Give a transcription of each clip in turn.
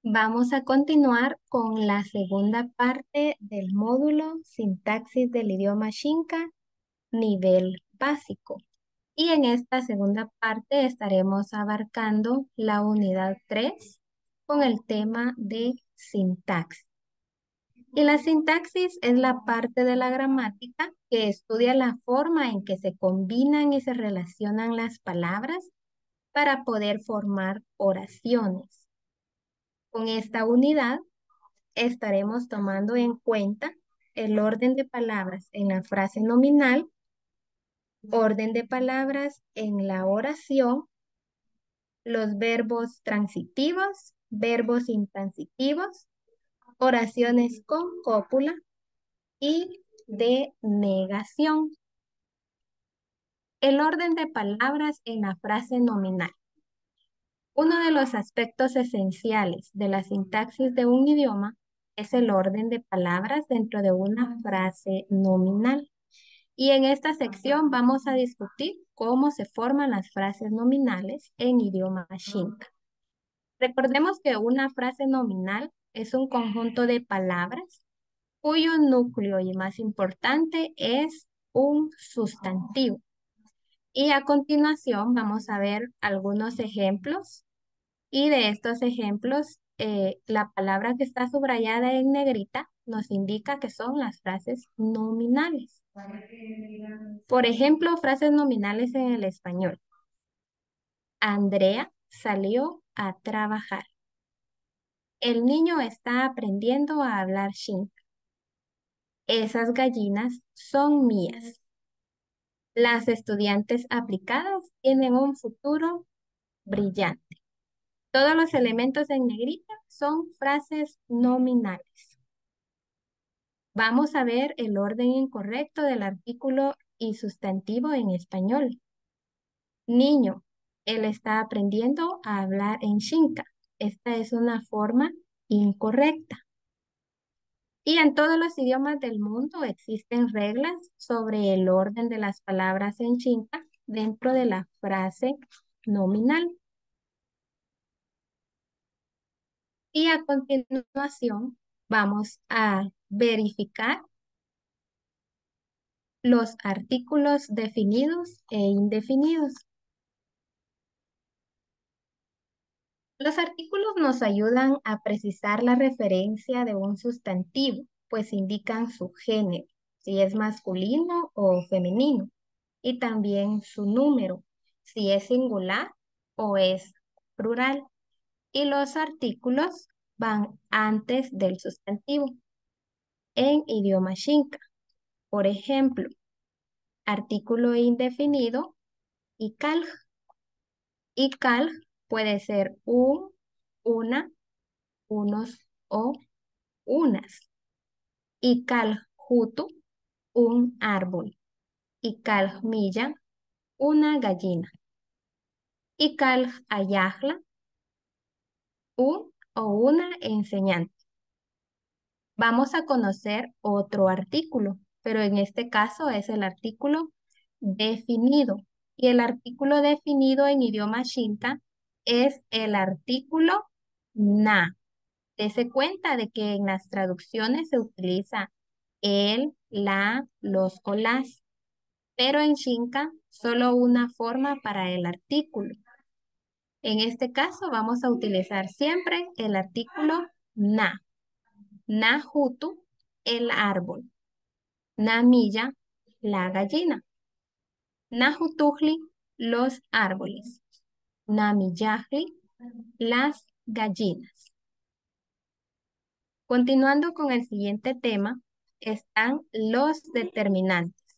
Vamos a continuar con la segunda parte del módulo Sintaxis del idioma Xinca, nivel básico. Y en esta segunda parte estaremos abarcando la unidad 3 con el tema de sintaxis. Y la sintaxis es la parte de la gramática que estudia la forma en que se combinan y se relacionan las palabras para poder formar oraciones. Con esta unidad estaremos tomando en cuenta el orden de palabras en la frase nominal, orden de palabras en la oración, los verbos transitivos, verbos intransitivos, oraciones con cópula y de negación. El orden de palabras en la frase nominal. Uno de los aspectos esenciales de la sintaxis de un idioma es el orden de palabras dentro de una frase nominal. Y en esta sección vamos a discutir cómo se forman las frases nominales en idioma Xinca. Recordemos que una frase nominal es un conjunto de palabras cuyo núcleo y más importante es un sustantivo. Y a continuación vamos a ver algunos ejemplos y de estos ejemplos la palabra que está subrayada en negrita nos indica que son las frases nominales. Por ejemplo, frases nominales en el español. Andrea salió a trabajar. El niño está aprendiendo a hablar Xinca. Esas gallinas son mías. Las estudiantes aplicadas tienen un futuro brillante. Todos los elementos en negrita son frases nominales. Vamos a ver el orden incorrecto del artículo y sustantivo en español. Niño, él está aprendiendo a hablar en Xinca. Esta es una forma incorrecta. Y en todos los idiomas del mundo existen reglas sobre el orden de las palabras en Xinca dentro de la frase nominal. Y a continuación vamos a verificar los artículos definidos e indefinidos. Los artículos nos ayudan a precisar la referencia de un sustantivo, pues indican su género, si es masculino o femenino, y también su número, si es singular o es plural. Y los artículos van antes del sustantivo en idioma Xinca. Por ejemplo, artículo indefinido, ikalj. Ikalj puede ser un, una, unos o unas. Ikalj jutu, un árbol. Ikalj milla, una gallina. Ikalj ayajla, un o una enseñante. Vamos a conocer otro artículo, pero en este caso es el artículo definido. Y el artículo definido en idioma Xinca es el artículo na. Dese cuenta de que en las traducciones se utiliza el, la, los o las, pero en Xinca solo una forma para el artículo. En este caso vamos a utilizar siempre el artículo na. Nahutu, el árbol. Namilla, la gallina. Najutujli, los árboles. Namillajli, las gallinas. Continuando con el siguiente tema, están los determinantes.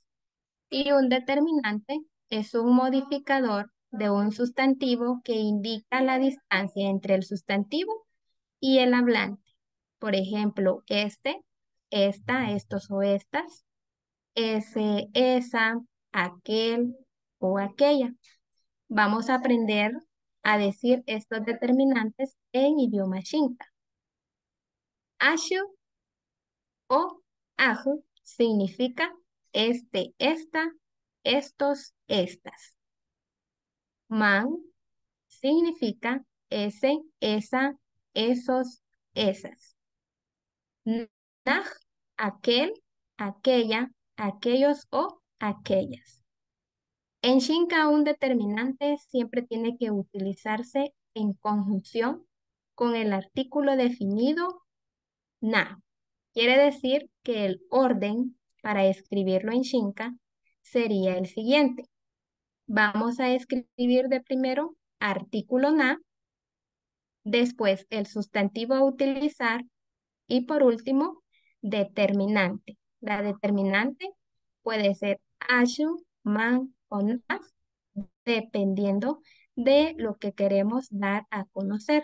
Y un determinante es un modificador de un sustantivo que indica la distancia entre el sustantivo y el hablante. Por ejemplo, este, esta, estos o estas, ese, esa, aquel o aquella. Vamos a aprender a decir estos determinantes en idioma Xinca. Ashu o aju significa este, esta, estos, estas. Man significa ese, esa, esos, esas. Naj, aquel, aquella, aquellos o aquellas. En Xinca, un determinante siempre tiene que utilizarse en conjunción con el artículo definido na. Quiere decir que el orden para escribirlo en Xinca sería el siguiente. Vamos a escribir de primero artículo na, después el sustantivo a utilizar y por último determinante. La determinante puede ser ashu, man o nas, dependiendo de lo que queremos dar a conocer.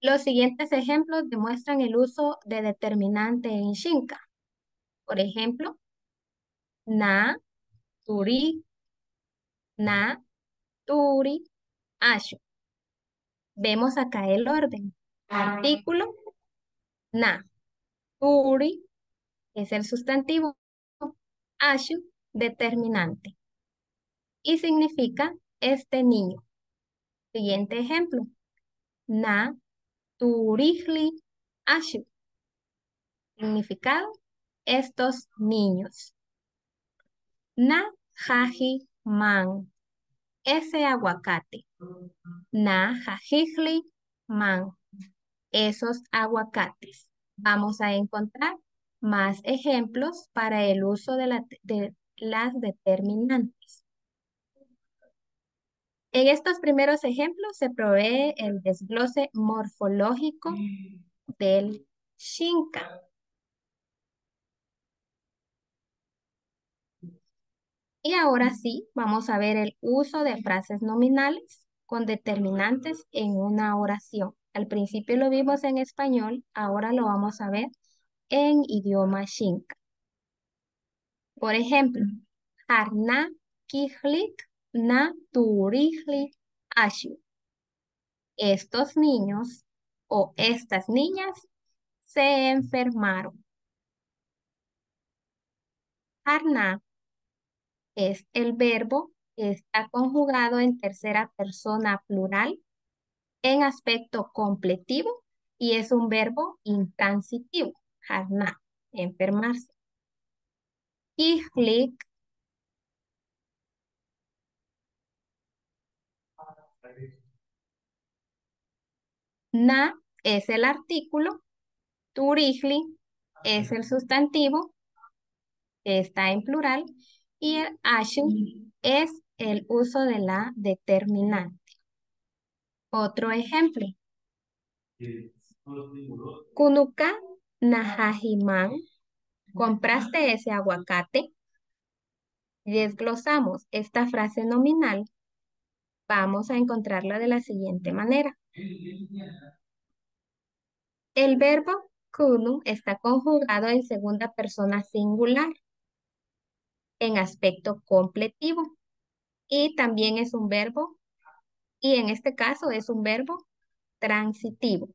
Los siguientes ejemplos demuestran el uso de determinante en Xinca. Por ejemplo, na, turi, na, turi, ashu. Vemos acá el orden. Artículo, na. Turi es el sustantivo. Ashu, determinante. Y significa este niño. Siguiente ejemplo. Na, turihli, ashu. Significado, estos niños. Na, jaji, man. Ese aguacate. Na, jajijli, man. Esos aguacates. Vamos a encontrar más ejemplos para el uso de las determinantes. En estos primeros ejemplos se provee el desglose morfológico del Xinca. Y ahora sí, vamos a ver el uso de frases nominales con determinantes en una oración. Al principio lo vimos en español, ahora lo vamos a ver en idioma Xinca. Por ejemplo, Harna kijlik na turihli ashu. Estos niños o estas niñas se enfermaron. Harna es el verbo que está conjugado en tercera persona plural en aspecto completivo y es un verbo intransitivo. Harna, enfermarse. Kijlik, na es el artículo. Turihli es el sustantivo que está en plural y el ashu es el uso de la determinante. Otro ejemplo. Kunuka nahajiman. ¿Compraste ese aguacate? Desglosamos esta frase nominal. Vamos a encontrarla de la siguiente manera. El verbo kunu está conjugado en segunda persona singular en aspecto completivo y también es un verbo y en este caso es un verbo transitivo.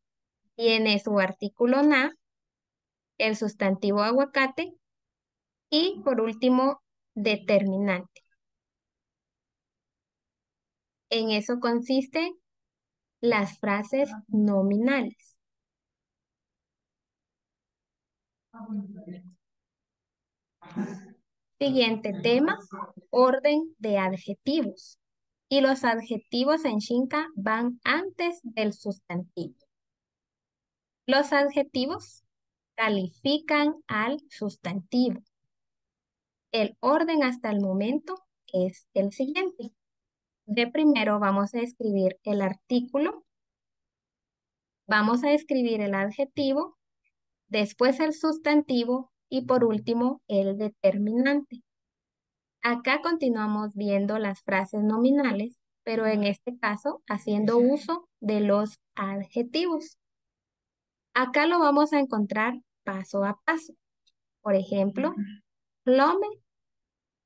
Tiene su artículo na, el sustantivo aguacate y por último determinante. En eso consiste las frases nominales. Siguiente tema, orden de adjetivos. Y los adjetivos en Xinca van antes del sustantivo. Los adjetivos califican al sustantivo. El orden hasta el momento es el siguiente. De primero vamos a escribir el artículo, vamos a escribir el adjetivo, después el sustantivo y por último el determinante. Acá continuamos viendo las frases nominales, pero en este caso haciendo uso de los adjetivos. Acá lo vamos a encontrar paso a paso. Por ejemplo, plome,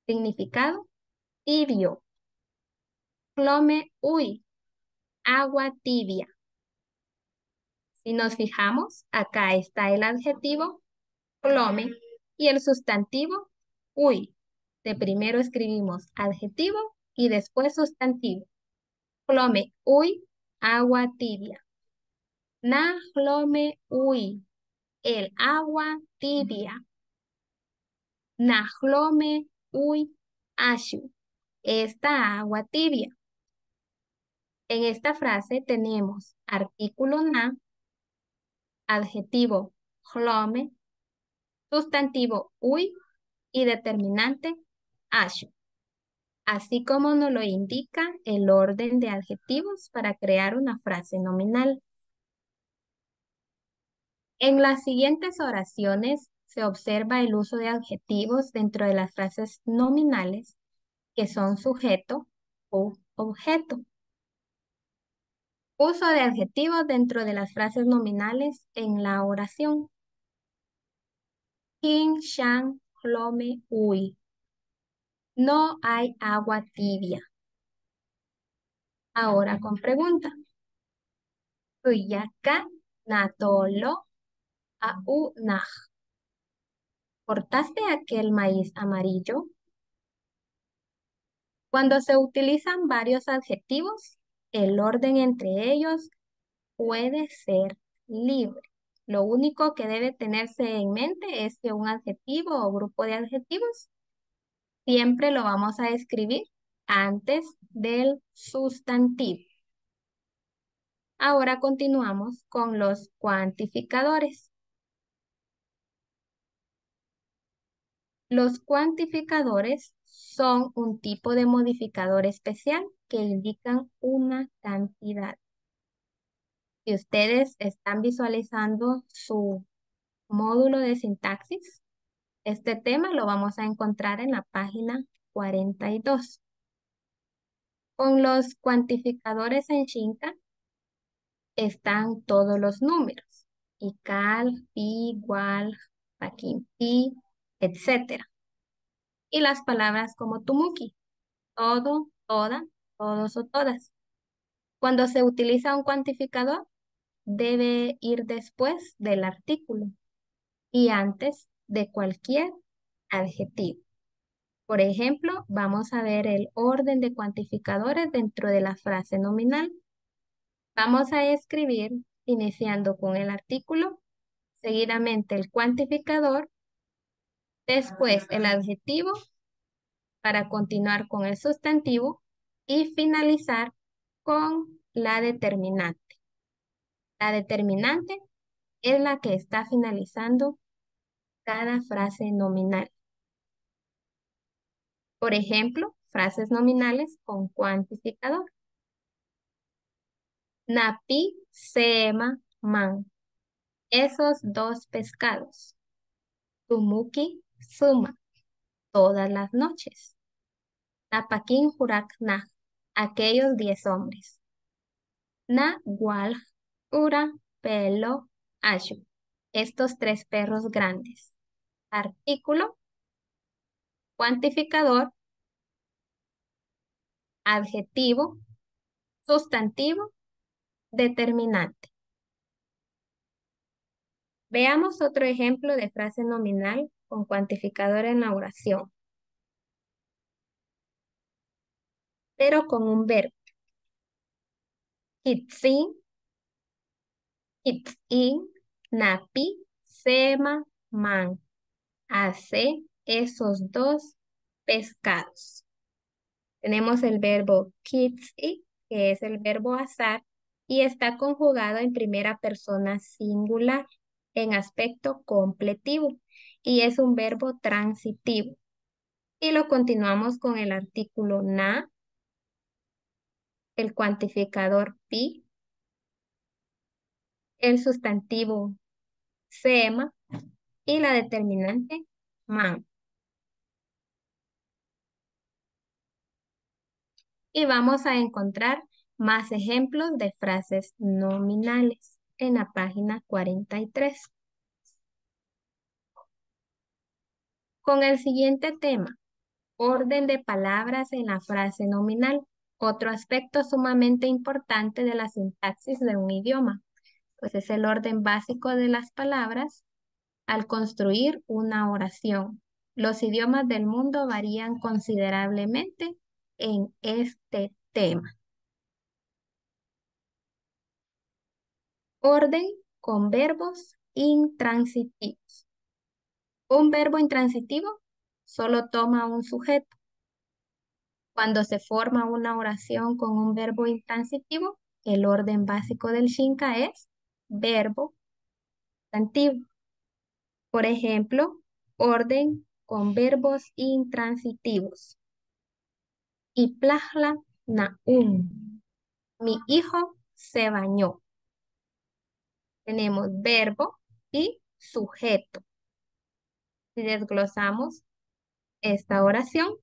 significado, tibio. Plome, uy, agua tibia. Si nos fijamos, acá está el adjetivo, plome, y el sustantivo, uy. De primero escribimos adjetivo y después sustantivo. Plome, uy, agua tibia. Nahlome ui, el agua tibia. Nahlome ui ashu, esta agua tibia. En esta frase tenemos artículo na, adjetivo hlome, sustantivo ui y determinante ashu, así como nos lo indica el orden de adjetivos para crear una frase nominal. En las siguientes oraciones se observa el uso de adjetivos dentro de las frases nominales que son sujeto o objeto. Uso de adjetivos dentro de las frases nominales en la oración. King, shan, hlome, ui. No hay agua tibia. Ahora con pregunta. Tuyaka, natolo, au, nah. ¿Cortaste aquel maíz amarillo? Cuando se utilizan varios adjetivos, el orden entre ellos puede ser libre. Lo único que debe tenerse en mente es que un adjetivo o grupo de adjetivos siempre lo vamos a escribir antes del sustantivo. Ahora continuamos con los cuantificadores. Los cuantificadores son un tipo de modificador especial que indican una cantidad. Si ustedes están visualizando su módulo de sintaxis, este tema lo vamos a encontrar en la página 42. Con los cuantificadores en Xinca están todos los números. Ical, pi, gual, paquín, pi, etc. Y las palabras como tumuki, todo, toda, todos o todas. Cuando se utiliza un cuantificador, debe ir después del artículo y antes de cualquier adjetivo. Por ejemplo, vamos a ver el orden de cuantificadores dentro de la frase nominal. Vamos a escribir iniciando con el artículo, seguidamente el cuantificador, después el adjetivo para continuar con el sustantivo y finalizar con la determinante. La determinante es la que está finalizando cada frase nominal. Por ejemplo, frases nominales con cuantificador. Napi, sema, man. Esos dos pescados. Tumuki, suma. Todas las noches. Napakin hurak na. Aquellos 10 hombres. Na gual, ura, pelo, ashu. Estos 3 perros grandes. Artículo, cuantificador, adjetivo, sustantivo, determinante. Veamos otro ejemplo de frase nominal con cuantificador en la oración, pero con un verbo. Kitsin, kitsin, napi, sema, man. Hace esos 2 pescados. Tenemos el verbo kitsi, que es el verbo hacer, y está conjugado en primera persona singular, en aspecto completivo, y es un verbo transitivo. Y lo continuamos con el artículo na, el cuantificador pi, el sustantivo sema y la determinante man. Y vamos a encontrar más ejemplos de frases nominales en la página 43. Con el siguiente tema, orden de palabras en la frase nominal, otro aspecto sumamente importante de la sintaxis de un idioma, pues es el orden básico de las palabras al construir una oración. Los idiomas del mundo varían considerablemente en este tema. Orden con verbos intransitivos. Un verbo intransitivo solo toma un sujeto. Cuando se forma una oración con un verbo intransitivo, el orden básico del Xinca es verbo, sustantivo. Por ejemplo, orden con verbos intransitivos. Iplajla naum. Mi hijo se bañó. Tenemos verbo y sujeto. Si desglosamos esta oración,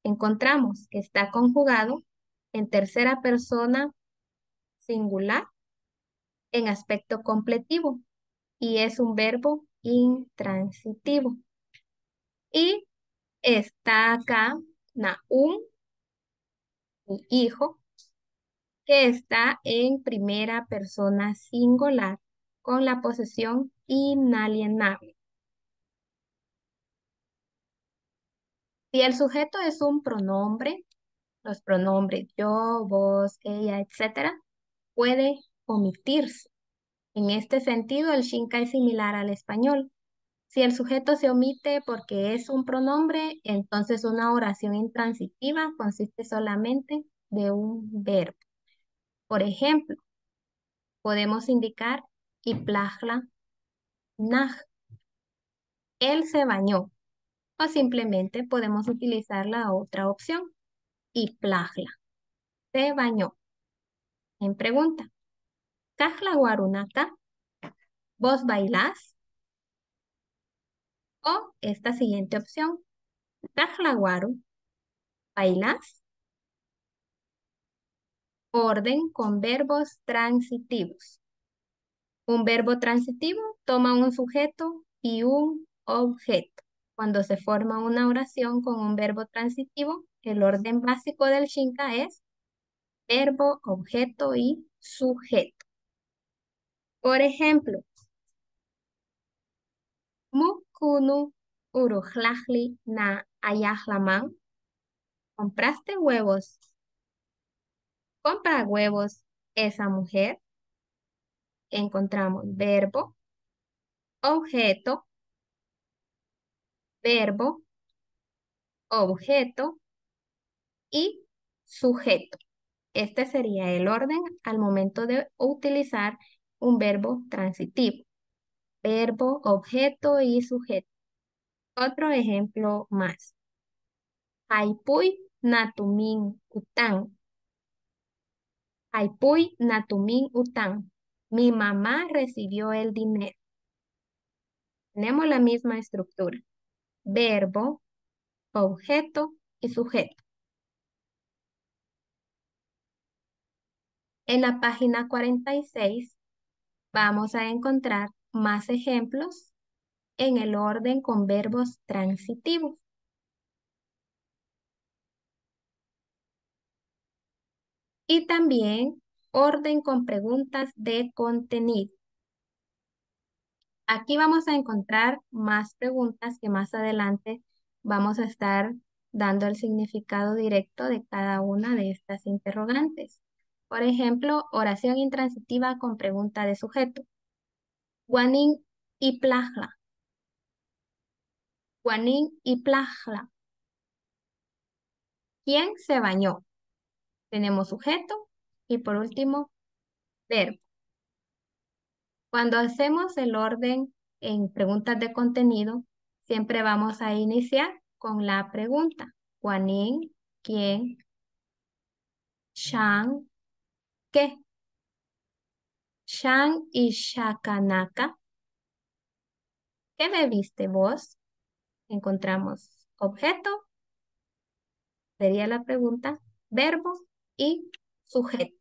encontramos que está conjugado en tercera persona singular en aspecto completivo y es un verbo intransitivo. Y está acá naum, mi hijo, que está en primera persona singular con la posesión inalienable. Si el sujeto es un pronombre, los pronombres yo, vos, ella, etcétera, puede omitirse. En este sentido, el Xinca es similar al español. Si el sujeto se omite porque es un pronombre, entonces una oración intransitiva consiste solamente de un verbo. Por ejemplo, podemos indicar iplajla naj. Él se bañó. O simplemente podemos utilizar la otra opción, iplajla. Se bañó. En pregunta, ¿Kajla guarunaka? ¿Vos bailás? O esta siguiente opción, ¿Kajla guaru? ¿Bailás? Orden con verbos transitivos. Un verbo transitivo toma un sujeto y un objeto. Cuando se forma una oración con un verbo transitivo, el orden básico del Xinca es verbo, objeto y sujeto. Por ejemplo, Mukunu urujlajli na ayahlaman. ¿Compraste huevos? ¿Compra huevos esa mujer? Encontramos verbo, objeto, verbo, objeto y sujeto. Este sería el orden al momento de utilizar un verbo transitivo. Verbo, objeto y sujeto. Otro ejemplo más. Haipuy natumin utang. Haipuy natumin utang. Mi mamá recibió el dinero. Tenemos la misma estructura. Verbo, objeto y sujeto. En la página 46 vamos a encontrar más ejemplos en el orden con verbos transitivos. Y también orden con preguntas de contenido. Aquí vamos a encontrar más preguntas que más adelante vamos a estar dando el significado directo de cada una de estas interrogantes. Por ejemplo, oración intransitiva con pregunta de sujeto. Guanin y plajla. Guanin y plajla. ¿Quién se bañó? Tenemos sujeto y por último, verbo. Cuando hacemos el orden en preguntas de contenido, siempre vamos a iniciar con la pregunta. Juanín, ¿quién? Shan, ¿qué? Shan y Shakanaka. ¿Qué bebiste vos? Encontramos objeto, sería la pregunta, verbo y sujeto.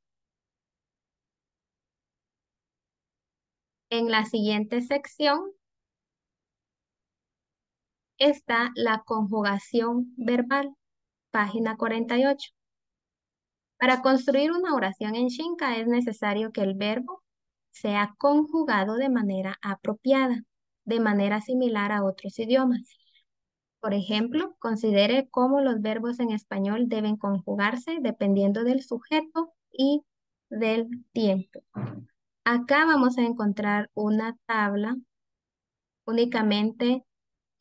En la siguiente sección está la conjugación verbal, página 48. Para construir una oración en Xinca es necesario que el verbo sea conjugado de manera apropiada, de manera similar a otros idiomas. Por ejemplo, considere cómo los verbos en español deben conjugarse dependiendo del sujeto y del tiempo. Acá vamos a encontrar una tabla únicamente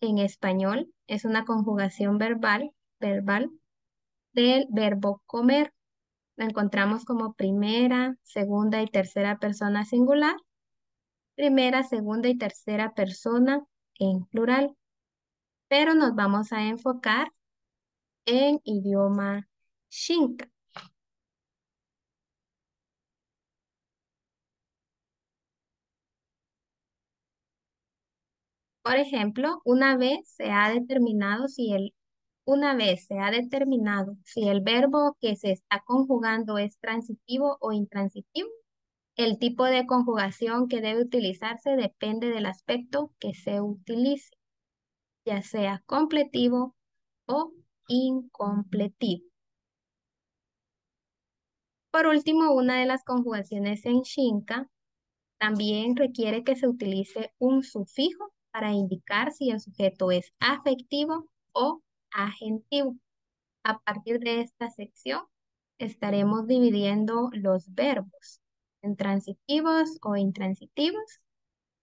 en español. Es una conjugación verbal del verbo comer. Lo encontramos como primera, segunda y tercera persona singular, primera, segunda y tercera persona en plural. Pero nos vamos a enfocar en idioma Xinca. Por ejemplo, una vez se ha determinado si el verbo que se está conjugando es transitivo o intransitivo, el tipo de conjugación que debe utilizarse depende del aspecto que se utilice, ya sea completivo o incompletivo. Por último, una de las conjugaciones en Xinca también requiere que se utilice un sufijo para indicar si el sujeto es afectivo o agentivo. A partir de esta sección estaremos dividiendo los verbos en transitivos o intransitivos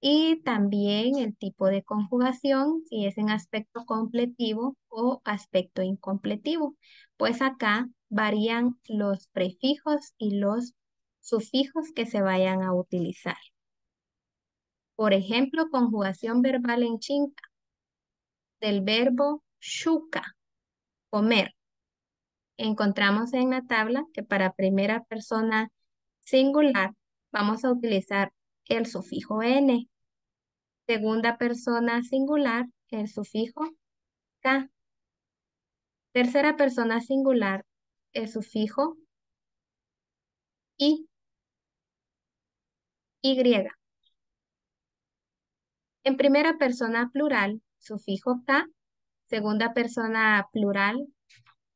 y también el tipo de conjugación, si es en aspecto completivo o aspecto incompletivo. Pues acá varían los prefijos y los sufijos que se vayan a utilizar. Por ejemplo, conjugación verbal en chinca del verbo shuka, comer. Encontramos en la tabla que para primera persona singular vamos a utilizar el sufijo n. Segunda persona singular, el sufijo k. Tercera persona singular, el sufijo y, y. En primera persona plural, sufijo k. Segunda persona plural,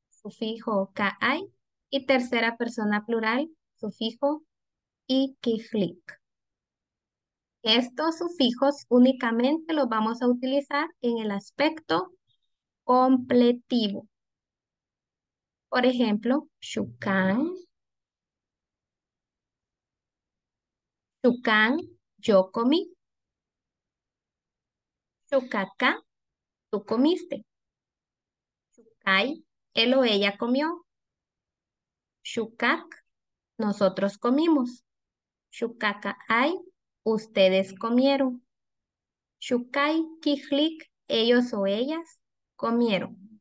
sufijo kai. Y tercera persona plural, sufijo ikijlik. Estos sufijos únicamente los vamos a utilizar en el aspecto completivo. Por ejemplo, shukan, shukan, yo comí. Shukaka, tú comiste. Shukai, él o ella comió. Shukak, nosotros comimos. Shukakaay, ustedes comieron. Shukai kijlik, ellos o ellas comieron.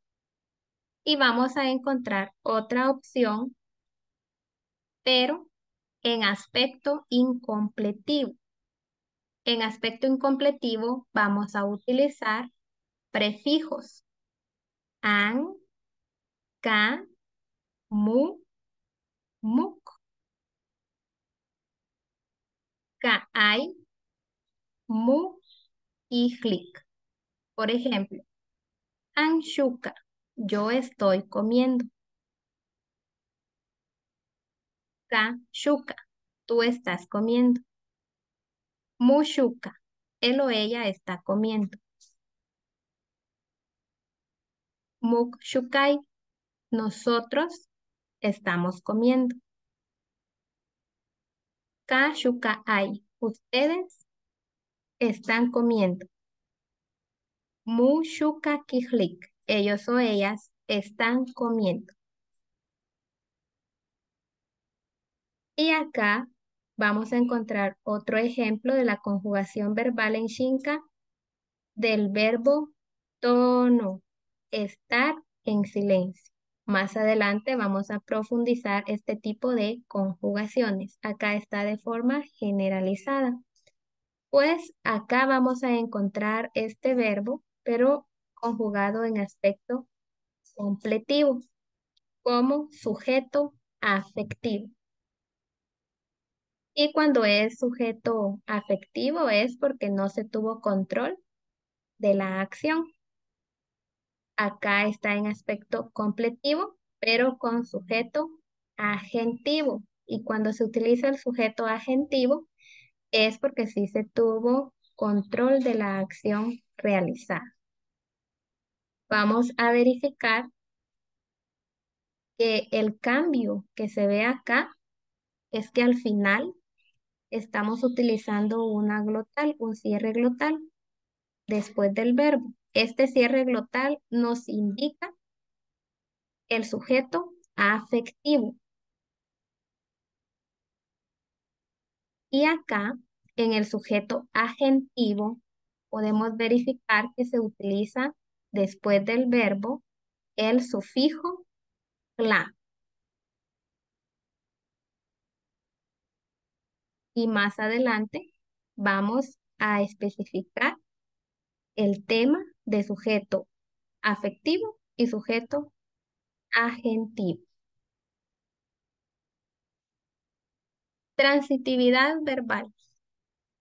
Y vamos a encontrar otra opción, pero en aspecto incompletivo. En aspecto incompletivo vamos a utilizar prefijos an, ka, mu, muk, kaay, mu y jlik. Por ejemplo, anshuka, yo estoy comiendo. Ka, shuka, tú estás comiendo. Mushuka, él o ella está comiendo. Muk shukai, nosotros estamos comiendo. Ka shuka ai, ustedes están comiendo. Mu shuka kijlik, ellos o ellas están comiendo. Y acá vamos a encontrar otro ejemplo de la conjugación verbal en Xinca del verbo tono, estar en silencio. Más adelante vamos a profundizar este tipo de conjugaciones. Acá está de forma generalizada. Pues acá vamos a encontrar este verbo, pero conjugado en aspecto completivo, como sujeto afectivo. Y cuando es sujeto afectivo es porque no se tuvo control de la acción. Acá está en aspecto completivo, pero con sujeto agentivo. Y cuando se utiliza el sujeto agentivo es porque sí se tuvo control de la acción realizada. Vamos a verificar que el cambio que se ve acá es que al final estamos utilizando una glotal, un cierre glotal después del verbo. Este cierre glotal nos indica el sujeto afectivo. Y acá, en el sujeto agentivo, podemos verificar que se utiliza después del verbo el sufijo "la". Y más adelante vamos a especificar el tema de sujeto afectivo y sujeto agentivo. Transitividad verbal.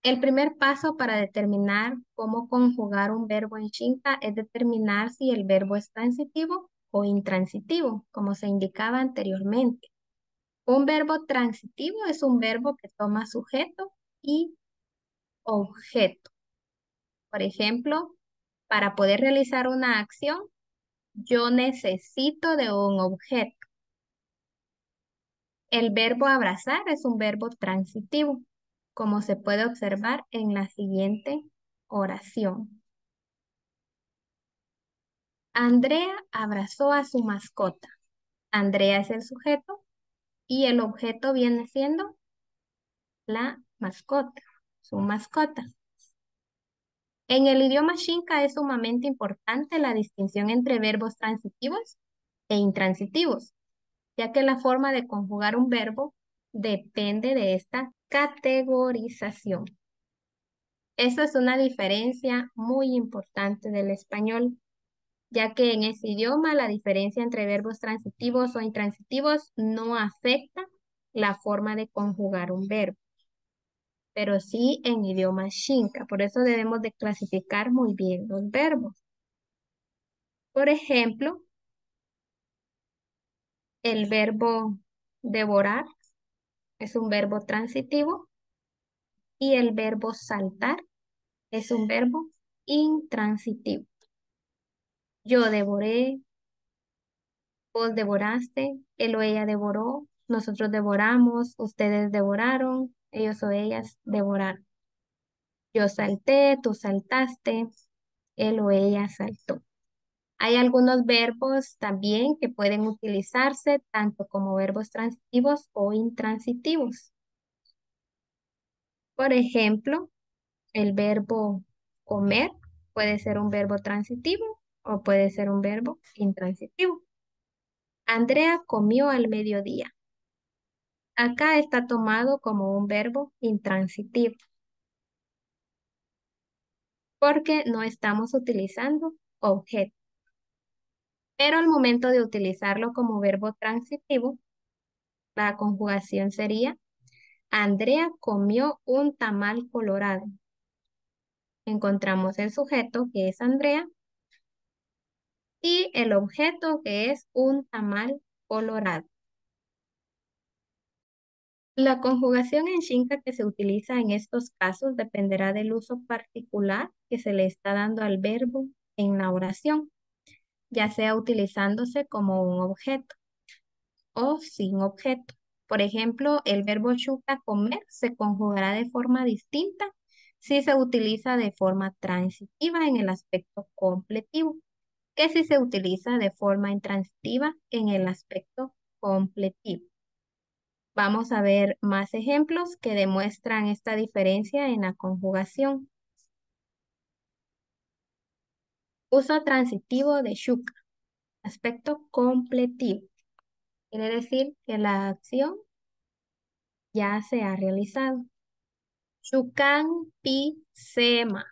El primer paso para determinar cómo conjugar un verbo en Xinca es determinar si el verbo es transitivo o intransitivo, como se indicaba anteriormente. Un verbo transitivo es un verbo que toma sujeto y objeto. Por ejemplo, para poder realizar una acción, yo necesito de un objeto. El verbo abrazar es un verbo transitivo, como se puede observar en la siguiente oración. Andrea abrazó a su mascota. Andrea es el sujeto y el objeto viene siendo la mascota, su mascota. En el idioma Xinca es sumamente importante la distinción entre verbos transitivos e intransitivos, ya que la forma de conjugar un verbo depende de esta categorización. Esa es una diferencia muy importante del español, ya que en ese idioma la diferencia entre verbos transitivos o intransitivos no afecta la forma de conjugar un verbo, pero sí en idioma Xinca. Por eso debemos de clasificar muy bien los verbos. Por ejemplo, el verbo devorar es un verbo transitivo y el verbo saltar es un verbo intransitivo. Yo devoré, vos devoraste, él o ella devoró, nosotros devoramos, ustedes devoraron, ellos o ellas devoraron. Yo salté, tú saltaste, él o ella saltó. Hay algunos verbos también que pueden utilizarse tanto como verbos transitivos o intransitivos. Por ejemplo, el verbo comer puede ser un verbo transitivo o puede ser un verbo intransitivo. Andrea comió al mediodía. Acá está tomado como un verbo intransitivo porque no estamos utilizando objeto. Pero al momento de utilizarlo como verbo transitivo, la conjugación sería: Andrea comió un tamal colorado. Encontramos el sujeto, que es Andrea, y el objeto, que es un tamal colorado. La conjugación en Xinca que se utiliza en estos casos dependerá del uso particular que se le está dando al verbo en la oración, ya sea utilizándose como un objeto o sin objeto. Por ejemplo, el verbo chuca, comer, se conjugará de forma distinta si se utiliza de forma transitiva en el aspecto completivo, que si se utiliza de forma intransitiva en el aspecto completivo. Vamos a ver más ejemplos que demuestran esta diferencia en la conjugación. Uso transitivo de chuca, aspecto completivo. Quiere decir que la acción ya se ha realizado. Chucan pi sema.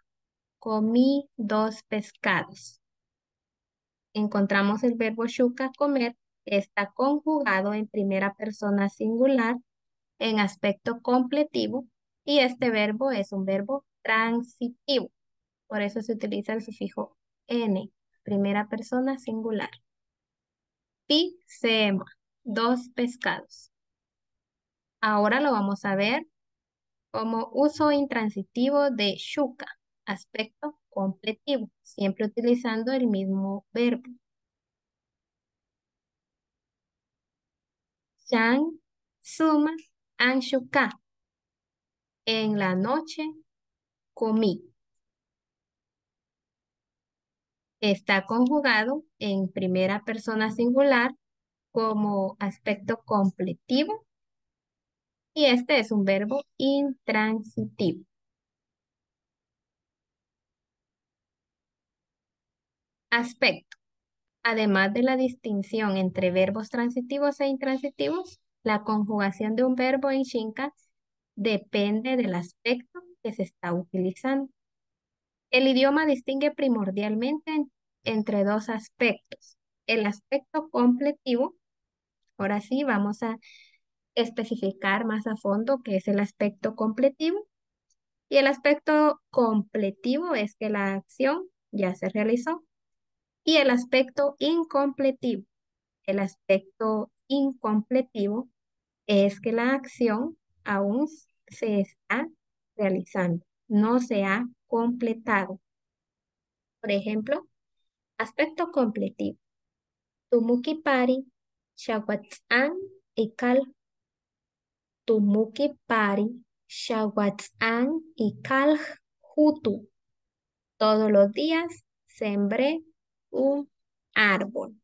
Comí 2 pescados. Encontramos el verbo chuca, comer, que está conjugado en primera persona singular en aspecto completivo y este verbo es un verbo transitivo. Por eso se utiliza el sufijo n, primera persona singular. Pi sema, 2 pescados. Ahora lo vamos a ver como uso intransitivo de shuka, aspecto completivo, siempre utilizando el mismo verbo. Shan, suma, anshuka. En la noche comí. Está conjugado en primera persona singular como aspecto completivo y este es un verbo intransitivo. Aspecto. Además de la distinción entre verbos transitivos e intransitivos, la conjugación de un verbo en Xinca depende del aspecto que se está utilizando. El idioma distingue primordialmente entre dos aspectos. El aspecto completivo, ahora sí vamos a especificar más a fondo qué es el aspecto completivo. Y el aspecto completivo es que la acción ya se realizó. Y el aspecto incompletivo. El aspecto incompletivo es que la acción aún se está realizando, no se ha completado. Por ejemplo, aspecto completivo. Tumuki pari, shawatsan ikal. Tumuki pari, shawatsan ikal hutu. Todos los días sembré un árbol.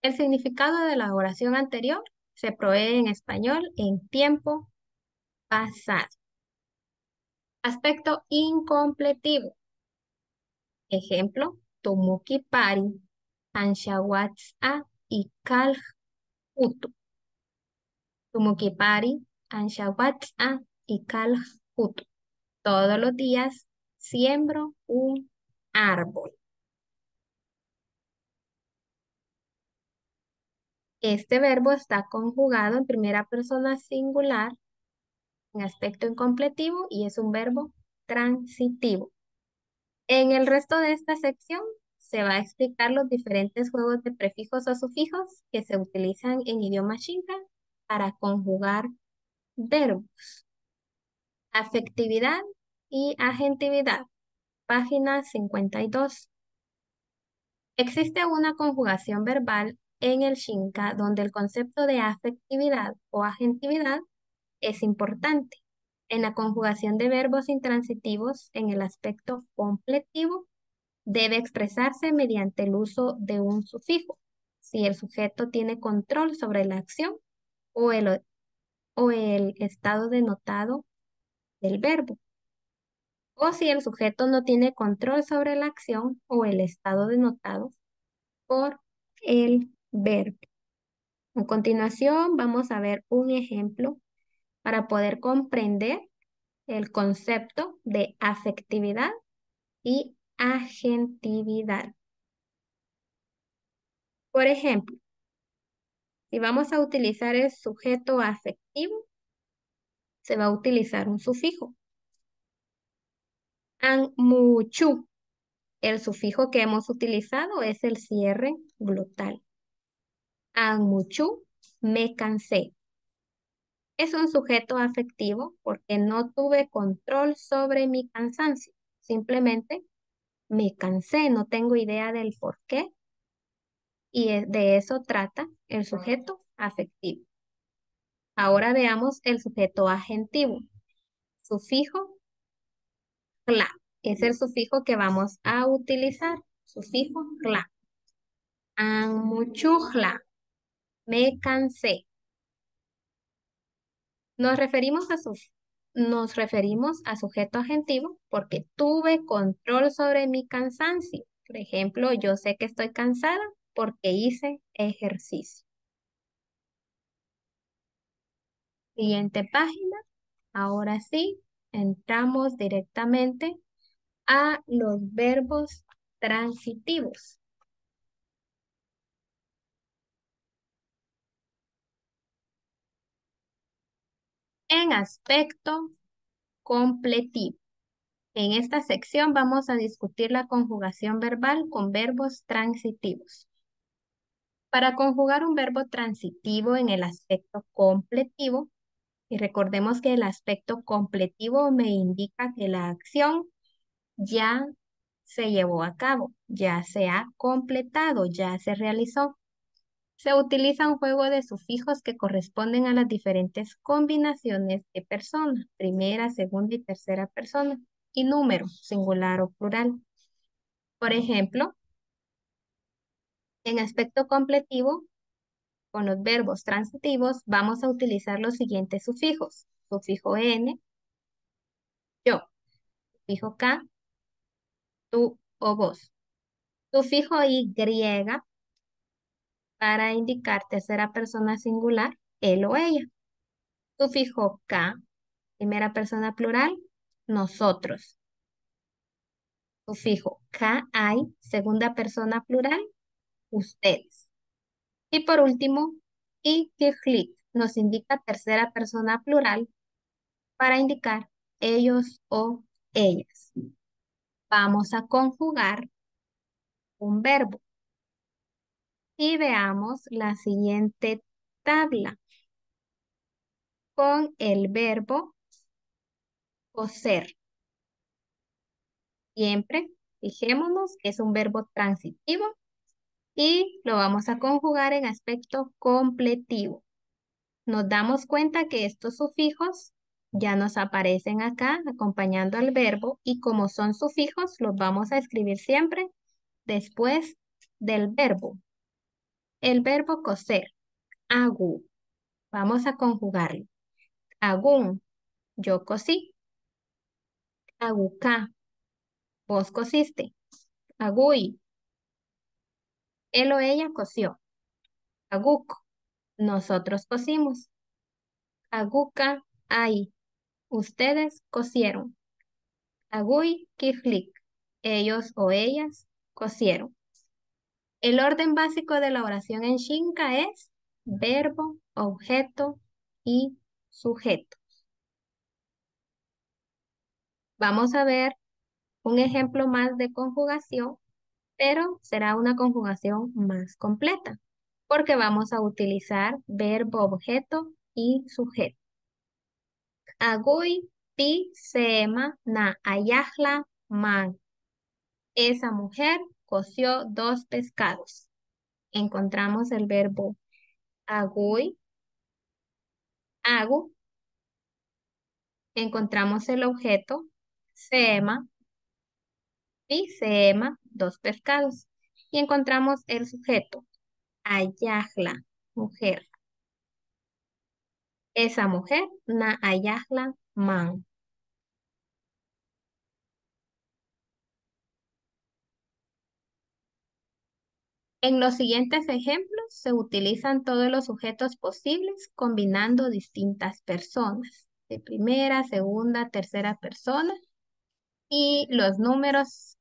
El significado de la oración anterior se provee en español en tiempo pasado. Aspecto incompletivo. Ejemplo, Tumuki pari, anshawatsa ikal hutu. Tumuki pari, anshawatsa ikal hutu. Todos los días siembro un árbol. Este verbo está conjugado en primera persona singular en aspecto incompletivo y es un verbo transitivo. En el resto de esta sección se va a explicar los diferentes juegos de prefijos o sufijos que se utilizan en idioma xinca para conjugar verbos. Afectividad y agentividad. Página 52. Existe una conjugación verbal en el xinca donde el concepto de afectividad o agentividad es importante. En la conjugación de verbos intransitivos en el aspecto completivo debe expresarse mediante el uso de un sufijo, si el sujeto tiene control sobre la acción o el estado denotado del verbo, o si el sujeto no tiene control sobre la acción o el estado denotado por el verbo. A continuación, vamos a ver un ejemplo para poder comprender el concepto de afectividad y agentividad. Por ejemplo, si vamos a utilizar el sujeto afectivo, se va a utilizar un sufijo. An muchu. El sufijo que hemos utilizado es el cierre glotal. An muchu, me cansé. Es un sujeto afectivo porque no tuve control sobre mi cansancio. Simplemente me cansé, no tengo idea del por qué. Y de eso trata el sujeto afectivo. Ahora veamos el sujeto agentivo. Sufijo la. Es el sufijo que vamos a utilizar. Sufijo la. Amuchujla. Me cansé. Nos referimos nos referimos a sujeto agentivo porque tuve control sobre mi cansancio. Por ejemplo, yo sé que estoy cansada porque hice ejercicio. Siguiente página. Ahora sí, entramos directamente a los verbos transitivos. En aspecto completivo. En esta sección vamos a discutir la conjugación verbal con verbos transitivos. Para conjugar un verbo transitivo en el aspecto completivo, y recordemos que el aspecto completivo me indica que la acción ya se llevó a cabo, ya se ha completado, ya se realizó. Se utiliza un juego de sufijos que corresponden a las diferentes combinaciones de persona, primera, segunda y tercera persona, y número, singular o plural. Por ejemplo, en aspecto completivo, con los verbos transitivos, vamos a utilizar los siguientes sufijos. Sufijo n, yo. Sufijo k, tú o vos. Sufijo y para indicar tercera persona singular, él o ella. Sufijo k, primera persona plural, nosotros. Sufijo hay, segunda persona plural, ustedes. Y por último, ikiglit nos indica tercera persona plural para indicar ellos o ellas. Vamos a conjugar un verbo y veamos la siguiente tabla con el verbo coser. Siempre fijémonos que es un verbo transitivo y lo vamos a conjugar en aspecto completivo. Nos damos cuenta que estos sufijos ya nos aparecen acá acompañando al verbo y como son sufijos los vamos a escribir siempre después del verbo. El verbo coser, agu, vamos a conjugarlo. Agún, yo cosí. Aguca, vos cosiste. Agui, él o ella cosió. Aguc, nosotros cosimos. Aguca, ay, ustedes cosieron. Agui, kiflik, ellos o ellas cosieron. El orden básico de la oración en Xinca es verbo, objeto y sujeto. Vamos a ver un ejemplo más de conjugación, pero será una conjugación más completa, porque vamos a utilizar verbo, objeto y sujeto. Agui pi sema na ayahla man. Esa mujer coció 2 pescados. Encontramos el verbo agui, agu. Encontramos el objeto sema, pi sema, 2 pescados. Y encontramos el sujeto ayahla, mujer. Esa mujer na ayahla man. En los siguientes ejemplos se utilizan todos los sujetos posibles combinando distintas personas, de primera, segunda, tercera persona, y los números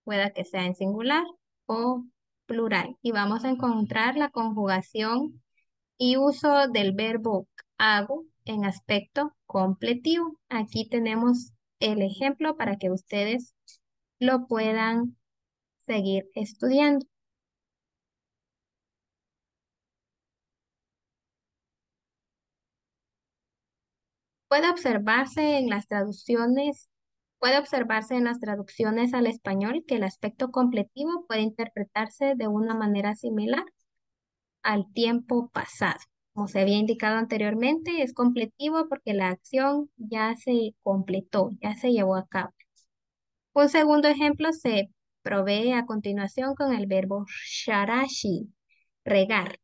pueda que sea en singular o plural. Y vamos a encontrar la conjugación y uso del verbo hago en aspecto completivo. Aquí tenemos el ejemplo para que ustedes lo puedan seguir estudiando. Puede observarse en las traducciones, puede observarse en las traducciones al español que el aspecto completivo puede interpretarse de una manera similar al tiempo pasado. Como se había indicado anteriormente, es completivo porque la acción ya se completó, ya se llevó a cabo. Un segundo ejemplo se provee a continuación con el verbo sharashi, regar.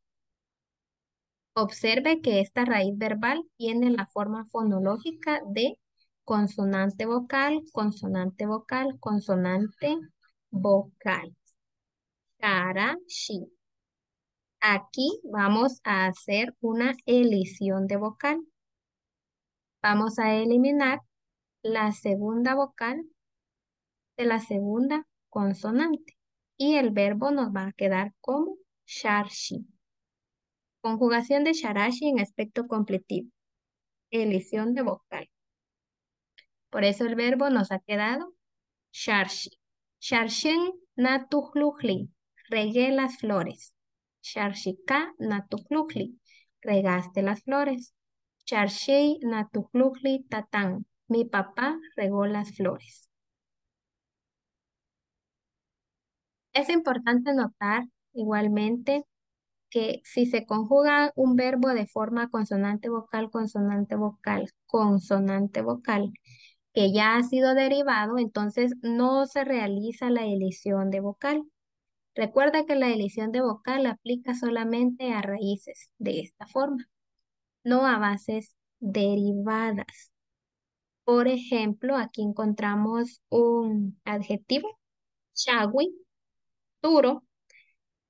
Observe que esta raíz verbal tiene la forma fonológica de consonante vocal, consonante vocal, consonante vocal. Sharashi. Aquí vamos a hacer una elisión de vocal. Vamos a eliminar la segunda vocal de la segunda consonante. Y el verbo nos va a quedar como sharshi. Conjugación de sharashi en aspecto completivo. Elisión de vocal. Por eso el verbo nos ha quedado sharshi. Sharshin natuhluhli. Regué las flores. Sharshika natuhluhli. Regaste las flores. Sharshei natuhluhli tatán. Mi papá regó las flores. Es importante notar igualmente que si se conjuga un verbo de forma consonante vocal, consonante vocal, que ya ha sido derivado, entonces no se realiza la elisión de vocal. Recuerda que la elisión de vocal aplica solamente a raíces de esta forma, no a bases derivadas. Por ejemplo, aquí encontramos un adjetivo, chagui, duro,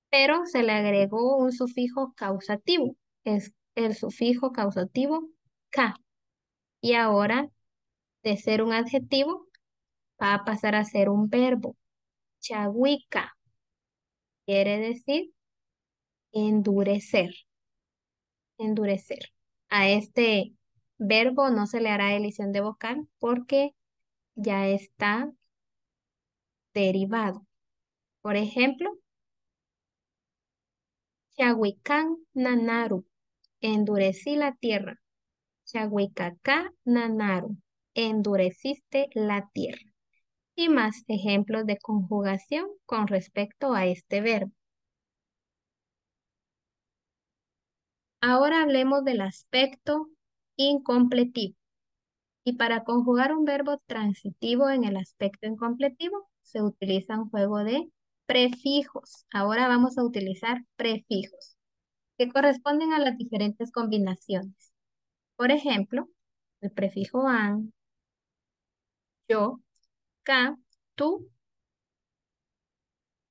pero se le agregó un sufijo causativo. Es el sufijo causativo ka. Y ahora, de ser un adjetivo, va a pasar a ser un verbo. Chahuica quiere decir endurecer, endurecer. A este verbo no se le hará elisión de vocal porque ya está derivado. Por ejemplo, Chahuicán nanaru, endurecí la tierra. Chahuicacá nanaru, endureciste la tierra. Y más ejemplos de conjugación con respecto a este verbo. Ahora hablemos del aspecto incompletivo. Y para conjugar un verbo transitivo en el aspecto incompletivo, se utiliza un juego de prefijos. Ahora vamos a utilizar prefijos que corresponden a las diferentes combinaciones. Por ejemplo, el prefijo an, yo, ka, tú,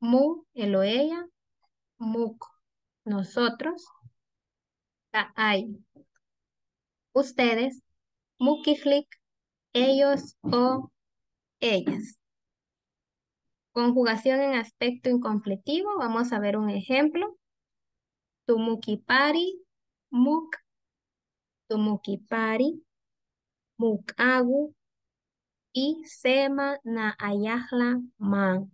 mu, él o ella, muk, nosotros, ay, ustedes, mukijlik, ellos o ellas. Conjugación en aspecto incompletivo. Vamos a ver un ejemplo. Tumukipari, muk, tumukipari, mukagu y sema na ayahla man.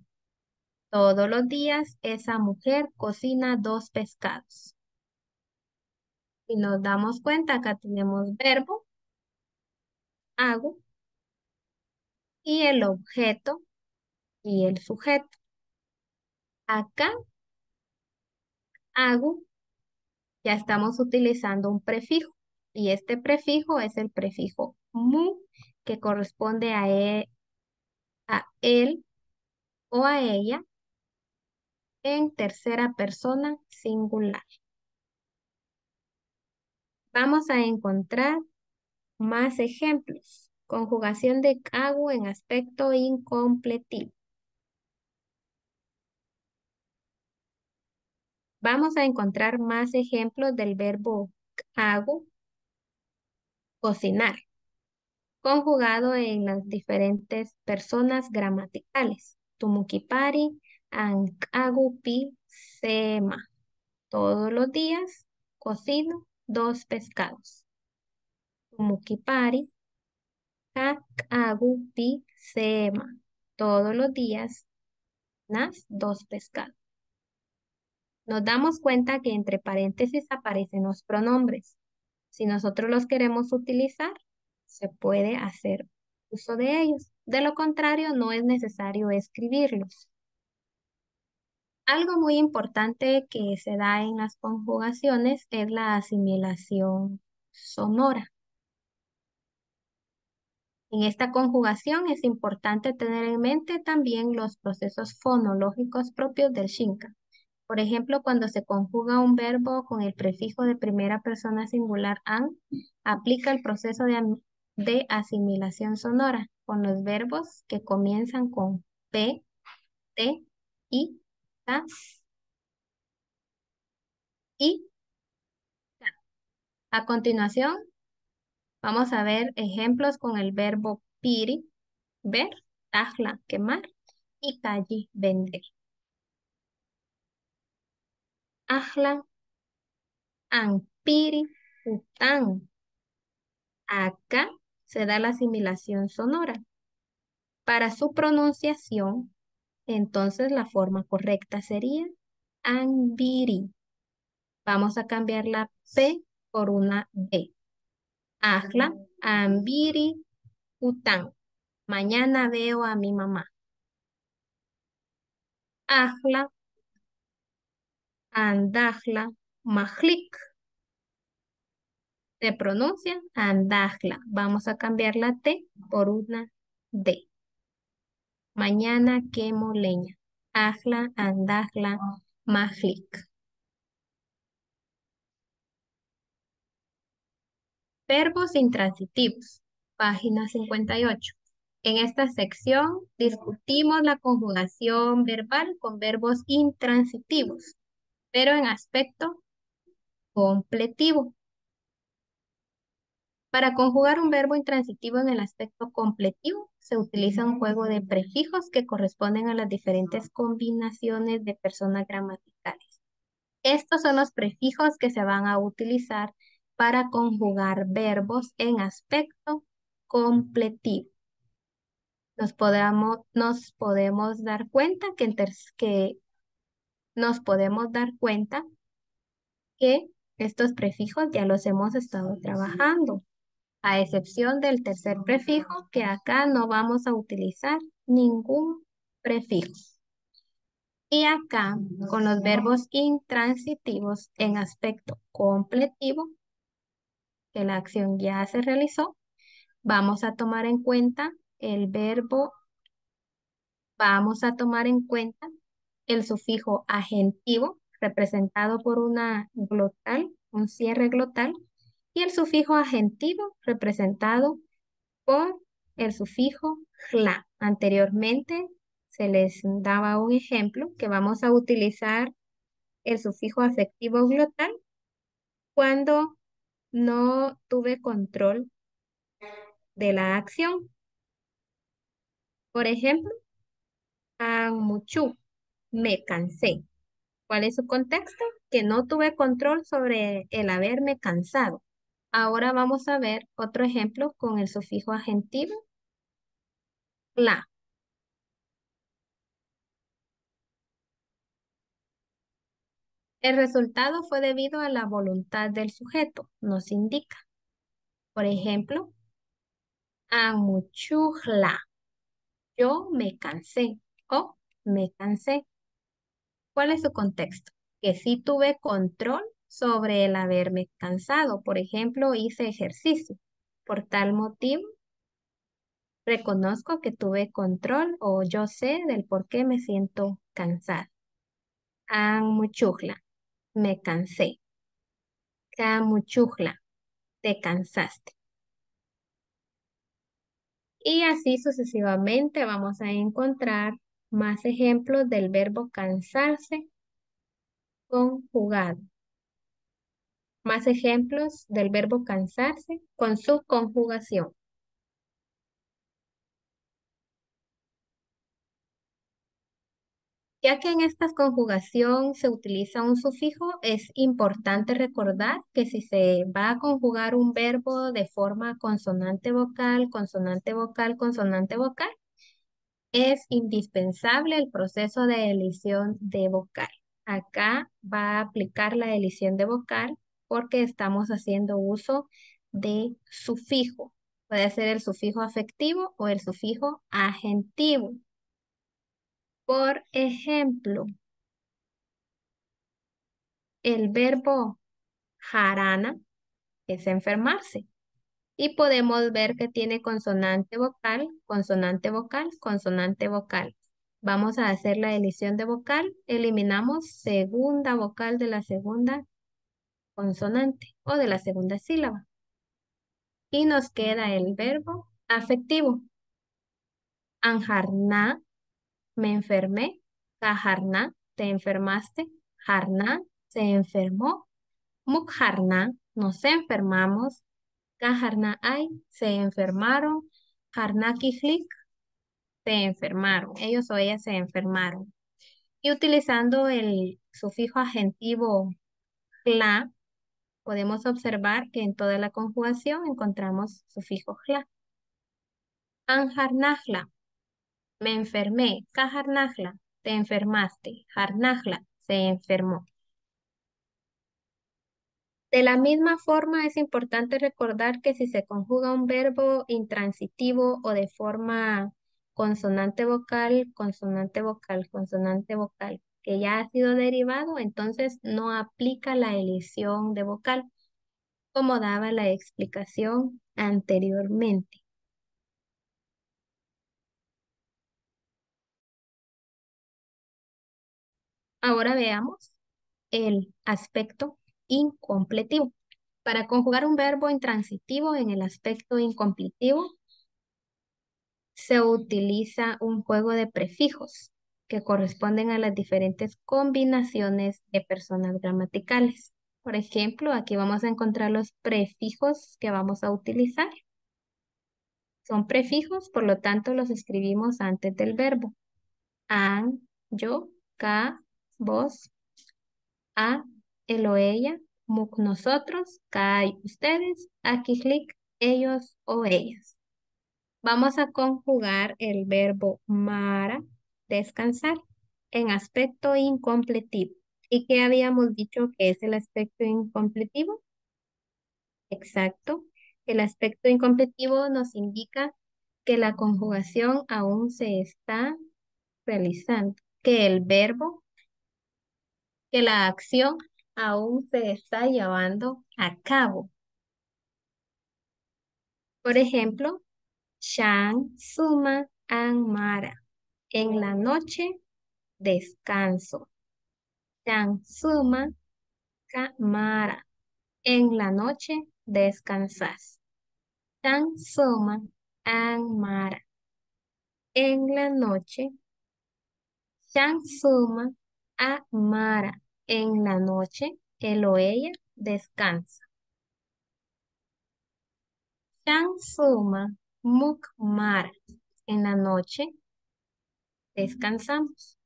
Todos los días esa mujer cocina 2 pescados. Si nos damos cuenta, acá tenemos verbo, hago, y el objeto y el sujeto. Acá, hago, ya estamos utilizando un prefijo. Y este prefijo es el prefijo mu, que corresponde a él o a ella en tercera persona singular. Vamos a encontrar más ejemplos. Conjugación de hago en aspecto incompletivo. Vamos a encontrar más ejemplos del verbo hago, cocinar, conjugado en las diferentes personas gramaticales. Tumukipari, ankagupi, sema. Todos los días cocino 2 pescados. Tumukipari, kakagupi, sema. Todos los días nas 2 pescados. Nos damos cuenta que entre paréntesis aparecen los pronombres. Si nosotros los queremos utilizar, se puede hacer uso de ellos. De lo contrario, no es necesario escribirlos. Algo muy importante que se da en las conjugaciones es la asimilación sonora. En esta conjugación es importante tener en mente también los procesos fonológicos propios del Xinca. Por ejemplo, cuando se conjuga un verbo con el prefijo de primera persona singular an, aplica el proceso de asimilación sonora con los verbos que comienzan con p, t, i, ta, y ta. A continuación, vamos a ver ejemplos con el verbo piri, ver, tajla, quemar, y calli, vender. Ajla, ampiri, után. Acá se da la asimilación sonora. Para su pronunciación, entonces la forma correcta sería Anbiri. Vamos a cambiar la P por una B. Ajla, Anbiri, Után. Mañana veo a mi mamá. Ajla, Andajla, Majlik. Se pronuncia andajla. Vamos a cambiar la T por una D. Mañana quemo leña. Ajla, andajla, majlik. Verbos intransitivos. Página 58. En esta sección discutimos la conjugación verbal con verbos intransitivos, pero en aspecto completivo. Para conjugar un verbo intransitivo en el aspecto completivo, se utiliza un juego de prefijos que corresponden a las diferentes combinaciones de personas gramaticales. Estos son los prefijos que se van a utilizar para conjugar verbos en aspecto completivo. Nos podemos dar cuenta que estos prefijos ya los hemos estado trabajando, a excepción del tercer prefijo, que acá no vamos a utilizar ningún prefijo. Y acá, con los verbos intransitivos en aspecto completivo, que la acción ya se realizó, vamos a tomar en cuenta el verbo, vamos a tomar en cuenta el sufijo agentivo, representado por una glotal, un cierre glotal, y el sufijo agentivo, representado por el sufijo -la. Anteriormente se les daba un ejemplo que vamos a utilizar el sufijo afectivo glotal cuando no tuve control de la acción. Por ejemplo, mucho, me cansé. ¿Cuál es su contexto? Que no tuve control sobre el haberme cansado. Ahora vamos a ver otro ejemplo con el sufijo agentivo, -la. El resultado fue debido a la voluntad del sujeto, nos indica. Por ejemplo, muchujla, yo me cansé o me cansé. ¿Cuál es su contexto? Que sí tuve control sobre el haberme cansado. Por ejemplo, hice ejercicio. Por tal motivo, reconozco que tuve control o yo sé del por qué me siento cansada. Muchujla, me cansé. Muchujla, te cansaste. Y así sucesivamente vamos a encontrar más ejemplos del verbo cansarse conjugado. Más ejemplos del verbo cansarse con su conjugación. Ya que en esta conjugación se utiliza un sufijo, es importante recordar que si se va a conjugar un verbo de forma consonante vocal, consonante vocal, consonante vocal, es indispensable el proceso de elisión de vocal. Acá va a aplicar la elisión de vocal porque estamos haciendo uso de sufijo. Puede ser el sufijo afectivo o el sufijo agentivo. Por ejemplo, el verbo jarana es enfermarse. Y podemos ver que tiene consonante vocal, consonante vocal, consonante vocal. Vamos a hacer la elisión de vocal. Eliminamos segunda vocal de la segunda consonante o de la segunda sílaba. Y nos queda el verbo afectivo. Anjarná, me enfermé. Cajarná, te enfermaste. Jarná, se enfermó. Mukjarná, nos enfermamos. Cajarná, ay, se enfermaron. Jarnaki flick, se enfermaron. Ellos o ellas se enfermaron. Y utilizando el sufijo agentivo -la, podemos observar que en toda la conjugación encontramos sufijo -la. Anjarnajla, me enfermé. Cajarnajla, te enfermaste. Jarnajla, se enfermó. De la misma forma, es importante recordar que si se conjuga un verbo intransitivo o de forma consonante vocal, consonante vocal, consonante vocal, que ya ha sido derivado, entonces no aplica la elisión de vocal, como daba la explicación anteriormente. Ahora veamos el aspecto incompletivo. Para conjugar un verbo intransitivo en el aspecto incompletivo, se utiliza un juego de prefijos que corresponden a las diferentes combinaciones de personas gramaticales. Por ejemplo, aquí vamos a encontrar los prefijos que vamos a utilizar. Son prefijos, por lo tanto los escribimos antes del verbo. An, yo, ca, vos, a, él o ella, muc, nosotros, kai, ustedes, aquí clic, ellos o ellas. Vamos a conjugar el verbo mara, descansar, en aspecto incompletivo. ¿Y qué habíamos dicho que es el aspecto incompletivo? Exacto. El aspecto incompletivo nos indica que la conjugación aún se está realizando, que el verbo, que la acción aún se está llevando a cabo. Por ejemplo, Shan, Suma, An, Mara. En la noche, descanso. Shan, Suma, Ka, Mara. En la noche, descansas. Shan, Suma, An, Mara. En la noche, Shan, Suma, A, Mara. En la noche, él o ella descansa. Shan, Suma, Muk, Mara. En la noche, descansamos.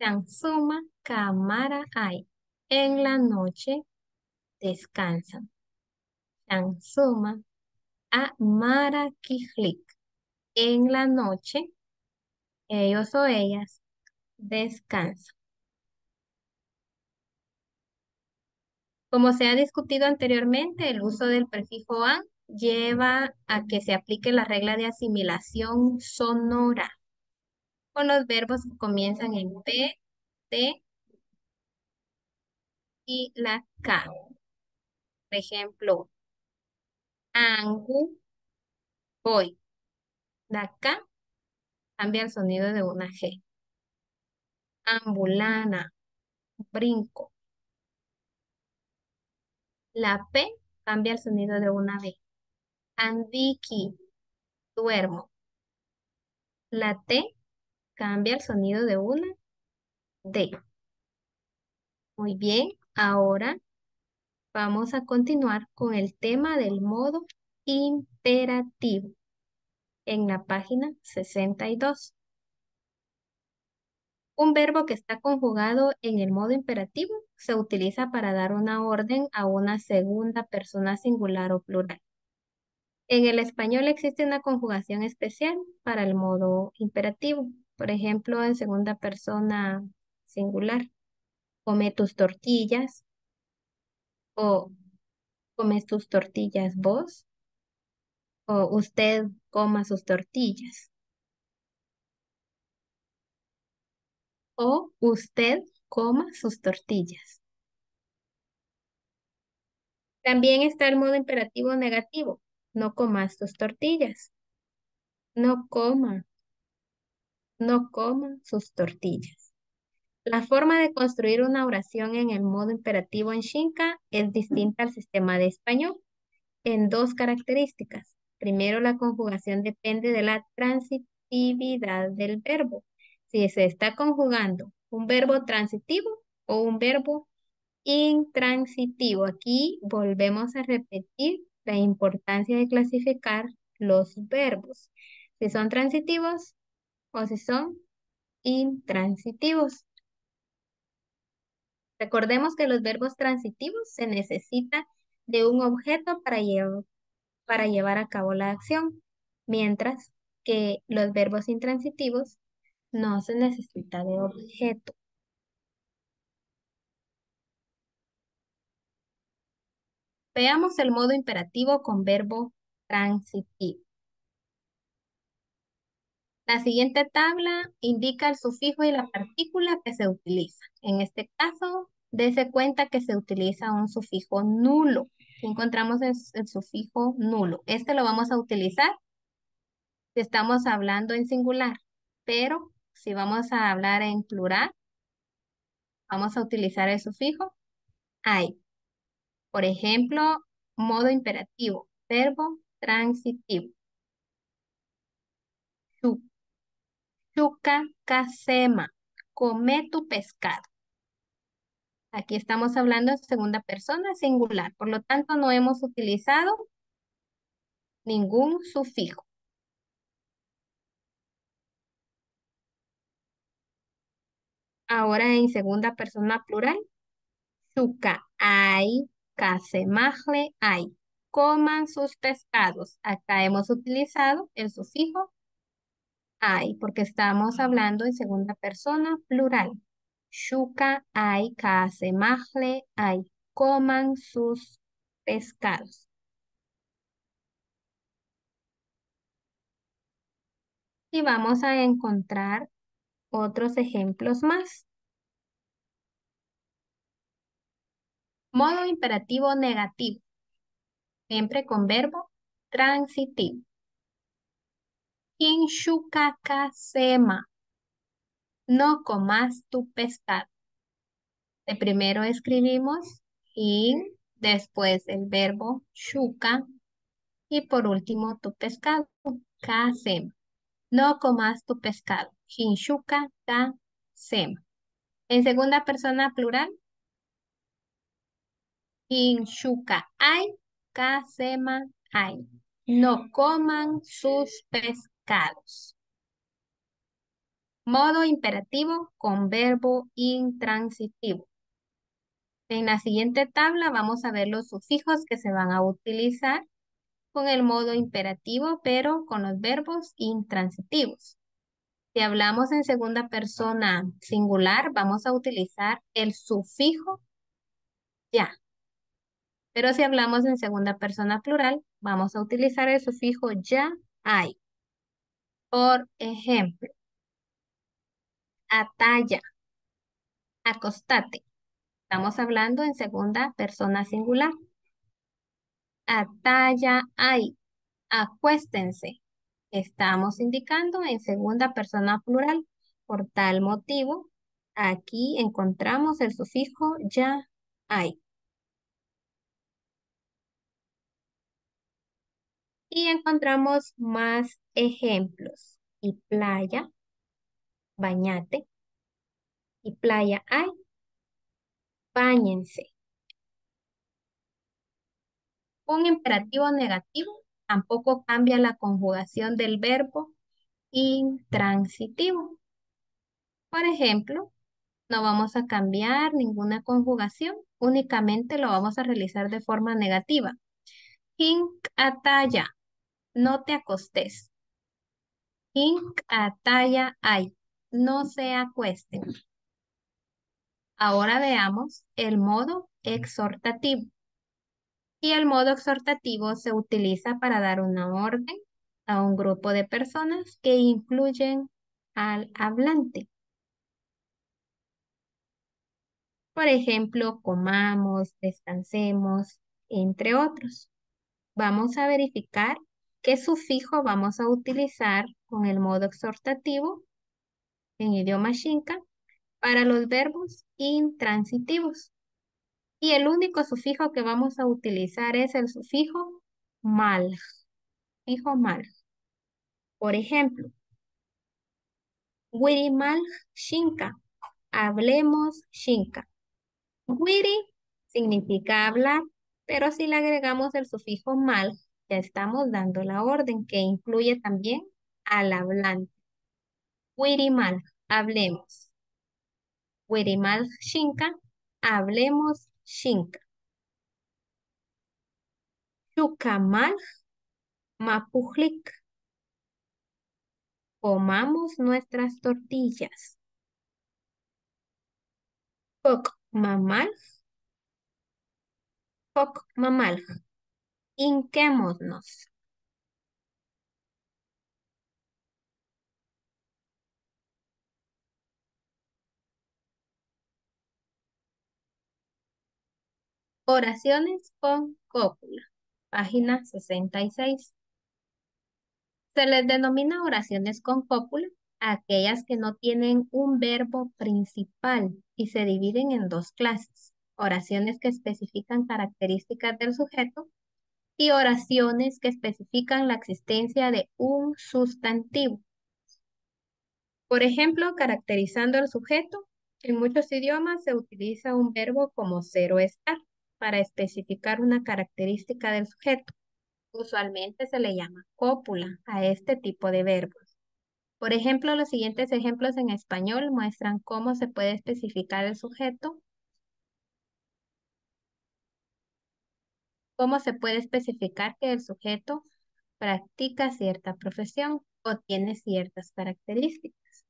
Shansuma Kamara Ai. En la noche descansan. Shansuma Amara Kijlik. En la noche, ellos o ellas descansan. Como se ha discutido anteriormente, el uso del prefijo an lleva a que se aplique la regla de asimilación sonora con los verbos que comienzan en P, T y la K. Por ejemplo, angu, voy. La K cambia el sonido de una G. Ambulana, brinco. La P cambia el sonido de una B. Andiki, duermo. La T cambia el sonido de una D. Muy bien, ahora vamos a continuar con el tema del modo imperativo en la página 62. Un verbo que está conjugado en el modo imperativo se utiliza para dar una orden a una segunda persona singular o plural. En el español existe una conjugación especial para el modo imperativo. Por ejemplo, en segunda persona singular. Come tus tortillas o comes tus tortillas vos o usted coma sus tortillas o usted coma sus tortillas. También está el modo imperativo negativo. No comas tus tortillas. No coma, no coma sus tortillas. La forma de construir una oración en el modo imperativo en Xinca es distinta al sistema de español en dos características. Primero, la conjugación depende de la transitividad del verbo. Si se está conjugando un verbo transitivo o un verbo intransitivo. Aquí volvemos a repetir la importancia de clasificar los verbos. Si son transitivos o si son intransitivos. Recordemos que los verbos transitivos se necesita de un objeto para llevar a cabo la acción, mientras que los verbos intransitivos no se necesita de objeto. Veamos el modo imperativo con verbo transitivo. La siguiente tabla indica el sufijo y la partícula que se utiliza. En este caso, dése cuenta que se utiliza un sufijo nulo. Encontramos el sufijo nulo. Este lo vamos a utilizar si estamos hablando en singular, pero si vamos a hablar en plural, vamos a utilizar el sufijo hay. Por ejemplo, modo imperativo, verbo transitivo. Chu- Chuca, casema, come tu pescado. Aquí estamos hablando en segunda persona singular, por lo tanto no hemos utilizado ningún sufijo. Ahora en segunda persona plural, chuca, hay, casemagle, hay. Coman sus pescados. Acá hemos utilizado el sufijo hay, porque estamos hablando en segunda persona plural. Shuka hay, casemagle hay. Coman sus pescados. Y vamos a encontrar otros ejemplos más. Modo imperativo negativo, siempre con verbo transitivo. Sema, no comas tu pescado. De primero escribimos in, después el verbo shuka y por último tu pescado. Kasema. No comas tu pescado. Hinshuka kasema. En segunda persona plural, Hinshuka hay, kasema hay. No coman sus pescados. Modo imperativo con verbo intransitivo. En la siguiente tabla vamos a ver los sufijos que se van a utilizar con el modo imperativo, pero con los verbos intransitivos. Si hablamos en segunda persona singular, vamos a utilizar el sufijo ya. Pero si hablamos en segunda persona plural, vamos a utilizar el sufijo ya hay. Por ejemplo, atalla, acostate. Estamos hablando en segunda persona singular. Atalla hay, acuéstense. Estamos indicando en segunda persona plural. Por tal motivo, aquí encontramos el sufijo ya hay. Y encontramos más ejemplos. Y playa, bañate. Y playa hay, báñense. Un imperativo negativo tampoco cambia la conjugación del verbo intransitivo. Por ejemplo, no vamos a cambiar ninguna conjugación, únicamente lo vamos a realizar de forma negativa. Hink ataya, no te acostes. Hink ataya ay, no se acuesten. Ahora veamos el modo exhortativo. Y el modo exhortativo se utiliza para dar una orden a un grupo de personas que incluyen al hablante. Por ejemplo, comamos, descansemos, entre otros. Vamos a verificar qué sufijo vamos a utilizar con el modo exhortativo en idioma Xinca para los verbos intransitivos. Y el único sufijo que vamos a utilizar es el sufijo mal. Sufijo mal. Por ejemplo, Wirimal Xinca. Hablemos Xinca. Wiri significa hablar, pero si le agregamos el sufijo mal, ya estamos dando la orden que incluye también al hablante. Wirimal, hablemos. Wirimal Xinca, hablemos Xinca. Chucamal Mapujlik. Comamos nuestras tortillas. Coc mamal, coc mamal. Hinquémonos. Oraciones con cópula, página 66. Se les denomina oraciones con cópula a aquellas que no tienen un verbo principal y se dividen en dos clases. Oraciones que especifican características del sujeto y oraciones que especifican la existencia de un sustantivo. Por ejemplo, caracterizando al sujeto, en muchos idiomas se utiliza un verbo como ser o estar para especificar una característica del sujeto. Usualmente se le llama cópula a este tipo de verbos. Por ejemplo, los siguientes ejemplos en español muestran cómo se puede especificar el sujeto, cómo se puede especificar que el sujeto practica cierta profesión o tiene ciertas características.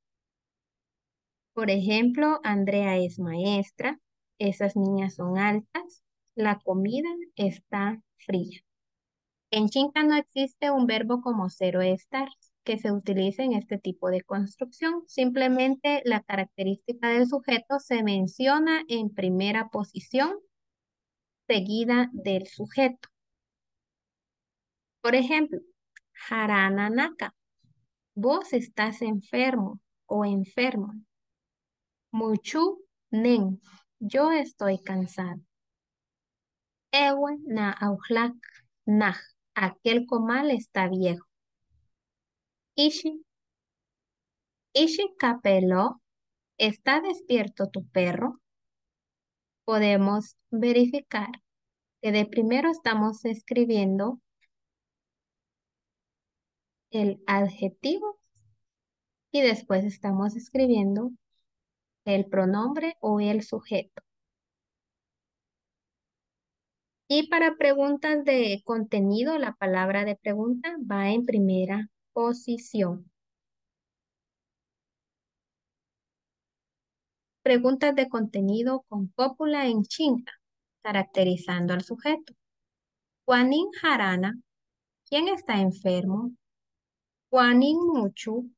Por ejemplo, Andrea es maestra, esas niñas son altas, la comida está fría. En Chinca no existe un verbo como ser o estar que se utilice en este tipo de construcción. Simplemente la característica del sujeto se menciona en primera posición seguida del sujeto. Por ejemplo, Harananaka, vos estás enfermo o enferma. Muchu nen, yo estoy cansado. Ewe na aujlak nah, aquel comal está viejo. Ishi, ishi capelo, ¿está despierto tu perro? Podemos verificar que de primero estamos escribiendo el adjetivo y después estamos escribiendo el pronombre o el sujeto. Y para preguntas de contenido, la palabra de pregunta va en primera posición. Preguntas de contenido con cópula en chinca, caracterizando al sujeto. Juanín Jarana, ¿quién está enfermo? Juanín Muchu,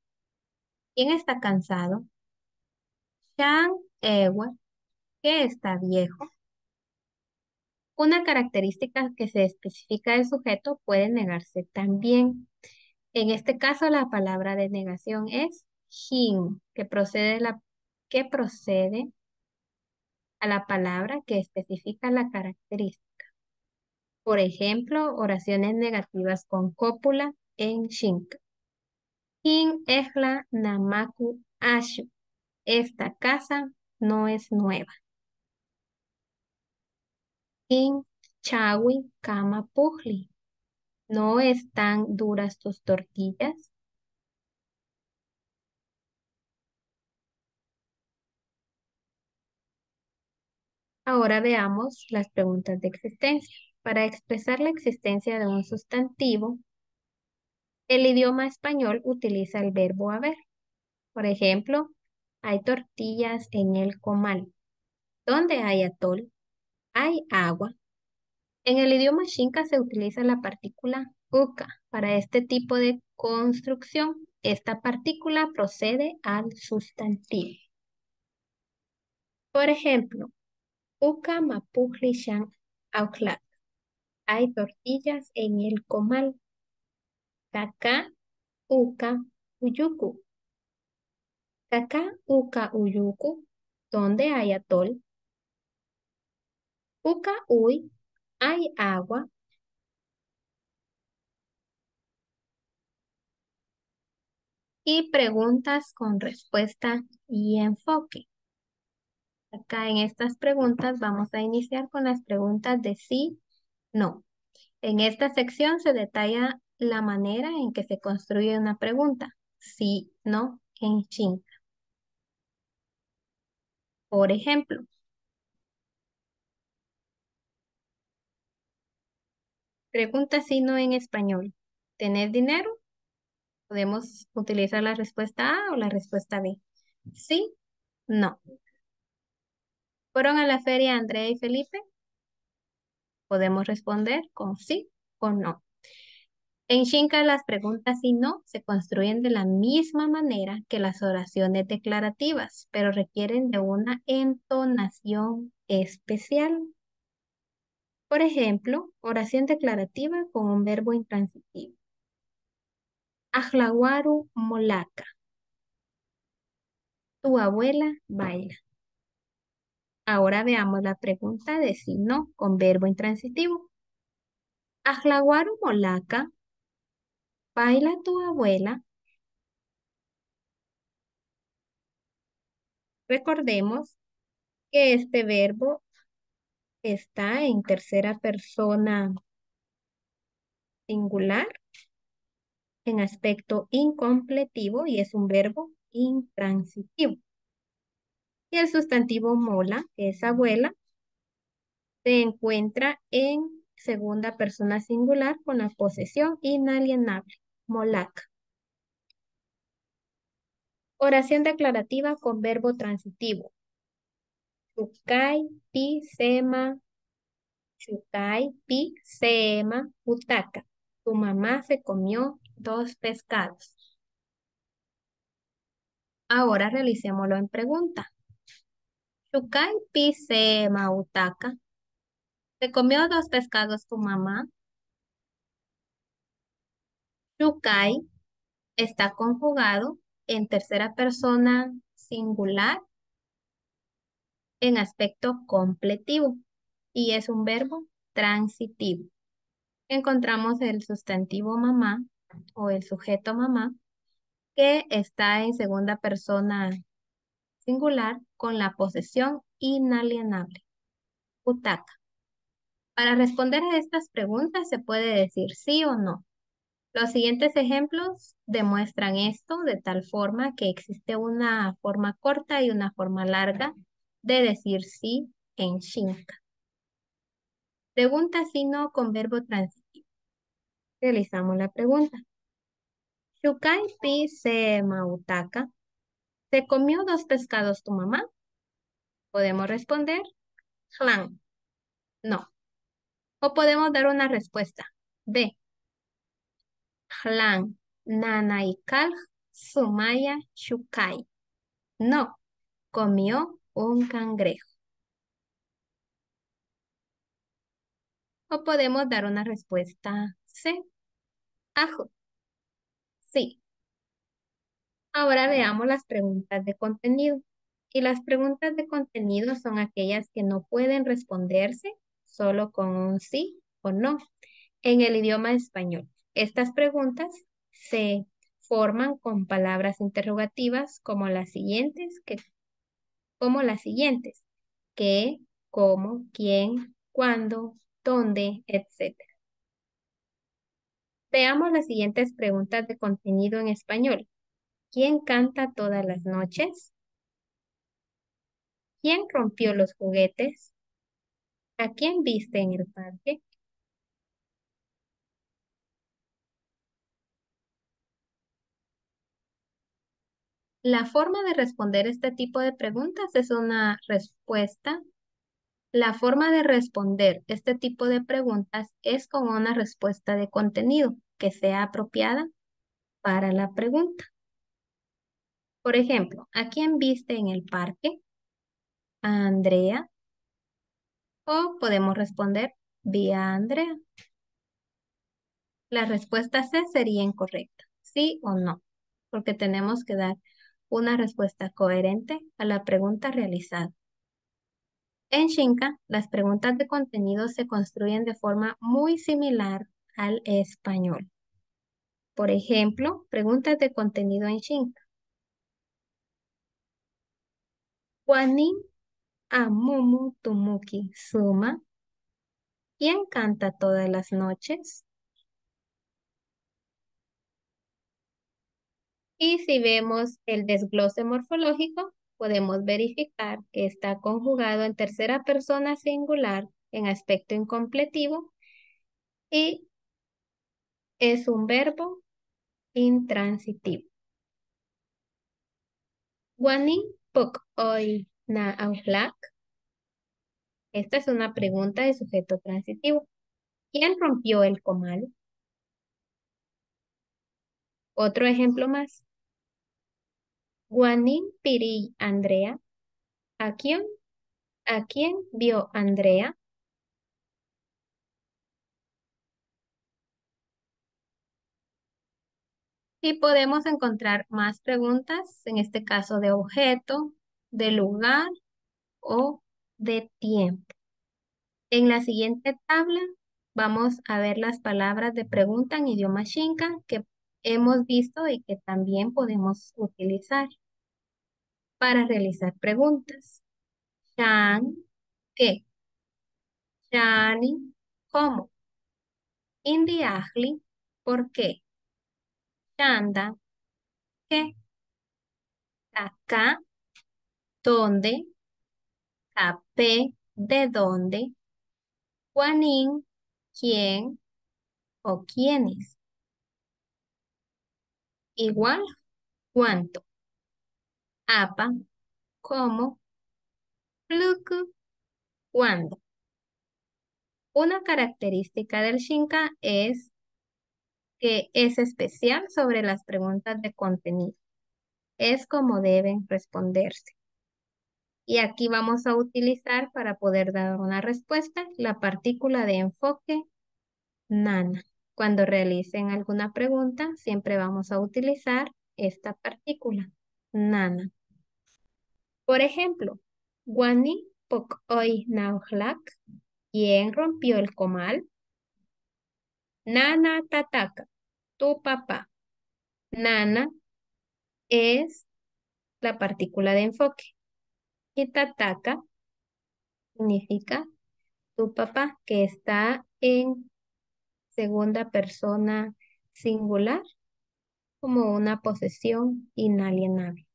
¿quién está cansado? Shan Ewe, ¿qué está viejo? Una característica que se especifica del sujeto puede negarse también. En este caso, la palabra de negación es hin, que procede a la palabra que especifica la característica. Por ejemplo, oraciones negativas con cópula en shink. Hin ejla namaku ashu. Esta casa no es nueva. Hin chawi kama pujli. ¿No están duras tus tortillas? Ahora veamos las preguntas de existencia. Para expresar la existencia de un sustantivo, el idioma español utiliza el verbo haber. Por ejemplo, hay tortillas en el comal. ¿Dónde hay atol? Hay agua. En el idioma xinca se utiliza la partícula uca. Para este tipo de construcción, esta partícula procede al sustantivo. Por ejemplo, uca mapujli shan auclac. Hay tortillas en el comal. Caca, uca, uyuku. Caca, uca, uyuku. ¿Dónde hay atol? Uca, uy, hay agua. Y preguntas con respuesta y enfoque. Acá en estas preguntas vamos a iniciar con las preguntas de sí, no. En esta sección se detalla la manera en que se construye una pregunta. Sí, no, en chin. Por ejemplo, pregunta sí, no en español. ¿Tenés dinero? Podemos utilizar la respuesta A o la respuesta B. Sí, no. ¿Fueron a la feria Andrea y Felipe? Podemos responder con sí o no. En Xinca las preguntas sí no se construyen de la misma manera que las oraciones declarativas, pero requieren de una entonación especial. Por ejemplo, oración declarativa con un verbo intransitivo. Ahlawaru molaka. Tu abuela baila. Ahora veamos la pregunta de sí no con verbo intransitivo. Ahlawaru molaka. ¿Baila tu abuela? Recordemos que este verbo está en tercera persona singular en aspecto incompletivo y es un verbo intransitivo. Y el sustantivo mola, que es abuela, se encuentra en segunda persona singular con la posesión inalienable, molaka. Oración declarativa con verbo transitivo. Chukai, pi, sema, chukai, pi, sema, butaca. Tu mamá se comió 2 pescados. Ahora realicémoslo en pregunta. Chukai, pi, sema, butaca. ¿Se comió 2 pescados tu mamá? Chukai está conjugado en tercera persona singular en aspecto completivo y es un verbo transitivo. Encontramos el sustantivo mamá o el sujeto mamá que está en segunda persona singular con la posesión inalienable, butaca. Para responder a estas preguntas se puede decir sí o no. Los siguientes ejemplos demuestran esto de tal forma que existe una forma corta y una forma larga de decir sí en Xinca. Pregunta sí no con verbo transitivo. Realizamos la pregunta. Shukai pi se mautaka. ¿Se comió 2 pescados tu mamá? Podemos responder, Hlan, no. O podemos dar una respuesta. B. Hlan, nanaikal, sumaya, shukai. No, comió un cangrejo. O podemos dar una respuesta C. Ajo. Sí. Ahora veamos las preguntas de contenido. Y las preguntas de contenido son aquellas que no pueden responderse solo con un sí o no en el idioma español. Estas preguntas se forman con palabras interrogativas como las siguientes, qué, cómo, quién, cuándo, dónde, etcétera. Veamos las siguientes preguntas de contenido en español. ¿Quién canta todas las noches? ¿Quién rompió los juguetes? ¿A quién viste en el parque? La forma de responder este tipo de preguntas es una respuesta. La forma de responder este tipo de preguntas es con una respuesta de contenido que sea apropiada para la pregunta. Por ejemplo, ¿a quién viste en el parque? A Andrea. O podemos responder, vi a Andrea. La respuesta C sería incorrecta, sí o no, porque tenemos que dar una respuesta coherente a la pregunta realizada. En Xinca, las preguntas de contenido se construyen de forma muy similar al español. Por ejemplo, preguntas de contenido en Xinca. Juanín Amumu Tumuki Suma. ¿Quién canta todas las noches? Y si vemos el desglose morfológico, podemos verificar que está conjugado en tercera persona singular en aspecto incompletivo y es un verbo intransitivo. Guanin pok oi na aulak. Esta es una pregunta de sujeto transitivo. ¿Quién rompió el comal? Otro ejemplo más. Guanin piri Andrea. ¿A quién? ¿A quién vio Andrea? Y podemos encontrar más preguntas, en este caso de objeto, de lugar o de tiempo. En la siguiente tabla vamos a ver las palabras de pregunta en idioma Xinca que hemos visto y que también podemos utilizar para realizar preguntas. Shan, ¿qué? Shani, ¿cómo? Indiahli, ¿por qué? Shanda, ¿qué? Acá, ¿dónde? Capé, ¿de dónde? Juanín, ¿quién o quiénes? Igual, ¿cuánto? Apa, ¿cómo? Pluku, ¿cuándo? Una característica del Xinca es que es especial sobre las preguntas de contenido. Es como deben responderse. Y aquí vamos a utilizar para poder dar una respuesta la partícula de enfoque nana. Cuando realicen alguna pregunta, siempre vamos a utilizar esta partícula, nana. Por ejemplo, Wani pok oi nauhlak, ¿quién rompió el comal? Nana tataka, tu papá. Nana es la partícula de enfoque. Y tataka significa tu papá, que está en segunda persona singular como una posesión inalienable.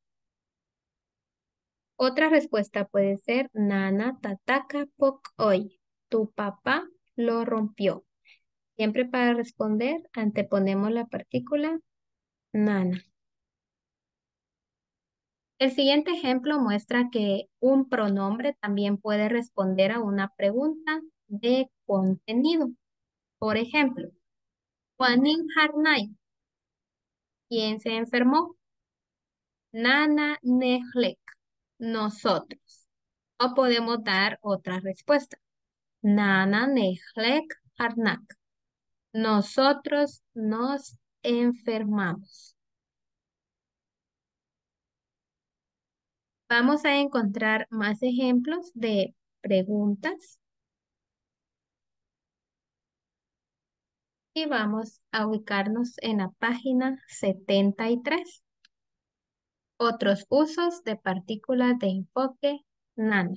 Otra respuesta puede ser Nana tataka pok hoy. Tu papá lo rompió. Siempre para responder anteponemos la partícula nana. El siguiente ejemplo muestra que un pronombre también puede responder a una pregunta de contenido. Por ejemplo, Juanín Harnay, ¿quién se enfermó? Nana Nehlek, nosotros. O podemos dar otra respuesta. Nana Nehlek Harnak, nosotros nos enfermamos. Vamos a encontrar más ejemplos de preguntas y vamos a ubicarnos en la página 73. Otros usos de partículas de enfoque nana.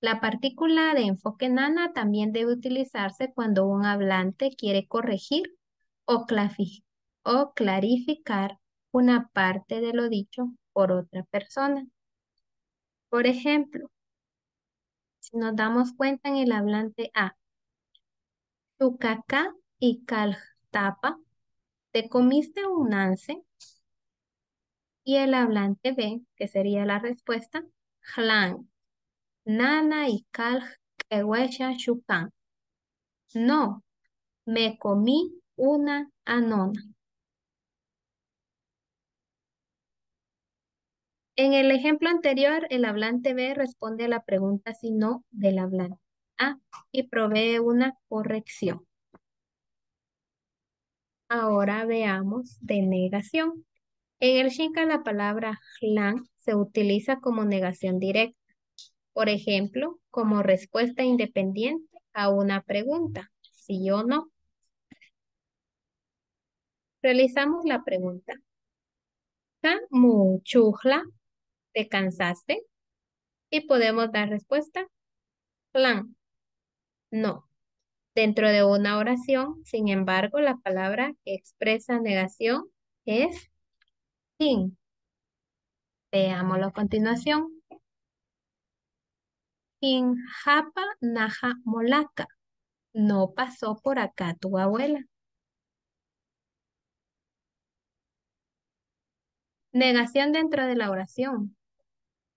La partícula de enfoque nana también debe utilizarse cuando un hablante quiere corregir o clarificar una parte de lo dicho por otra persona. Por ejemplo, si nos damos cuenta en el hablante A, Tukaka y Kaljtapa, ¿te comiste un nance? Y el hablante B, que sería la respuesta, Hlan, Nana y Kalj Kewesha Shukan. No, me comí una anona. En el ejemplo anterior, el hablante B responde a la pregunta si no del hablante A y provee una corrección. Ahora veamos de negación. En el Xinca la palabra Hlan se utiliza como negación directa. Por ejemplo, como respuesta independiente a una pregunta, sí o no. Realizamos la pregunta. ¿Ka mu chujla? ¿Te cansaste? Y podemos dar respuesta. Hlan, no. Dentro de una oración, sin embargo, la palabra que expresa negación es sin. Veámoslo a continuación. Sin japa naja molaca. No pasó por acá tu abuela. Negación dentro de la oración.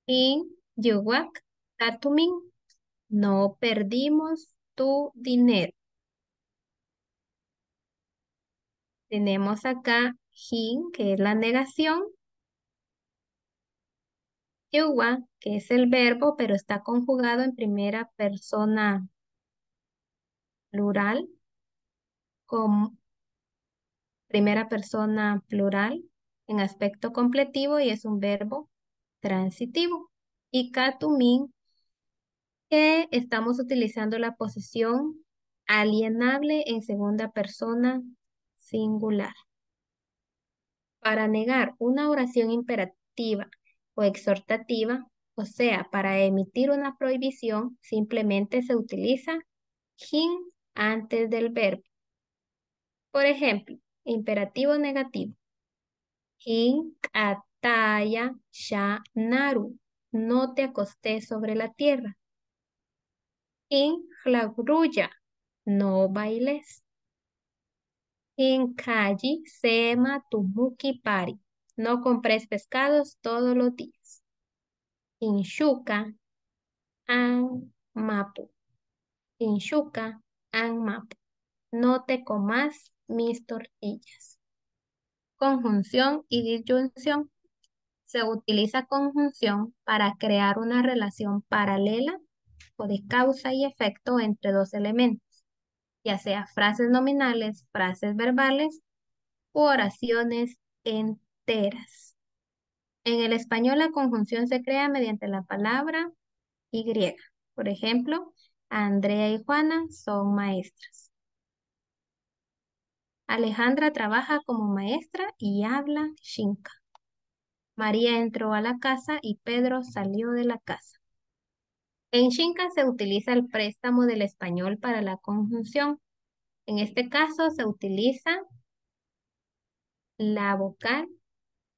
In yuwak tatumin. No perdimos tu dinero. Tenemos acá hin, que es la negación. Yuwa, que es el verbo, pero está conjugado en primera persona plural. Como Primera persona plural en aspecto completivo y es un verbo transitivo. Y catumín, que estamos utilizando la posición alienable en segunda persona singular. Para negar una oración imperativa o exhortativa, o sea, para emitir una prohibición, simplemente se utiliza hin antes del verbo. Por ejemplo, imperativo negativo. Hin kataya sha naru. No te acostés sobre la tierra. Hin hlagruya. No bailes. Hin kaji sema tumuki pari. No compres pescados todos los días. Inshuka an mapu. Inshuka an mapu. No te comas mis tortillas. Conjunción y disyunción. Se utiliza conjunción para crear una relación paralela o de causa y efecto entre dos elementos, ya sea frases nominales, frases verbales u oraciones enteras. En el español la conjunción se crea mediante la palabra y. Por ejemplo, Andrea y Juana son maestras. Alejandra trabaja como maestra y habla Xinca. María entró a la casa y Pedro salió de la casa. En Xinca se utiliza el préstamo del español para la conjunción. En este caso se utiliza la vocal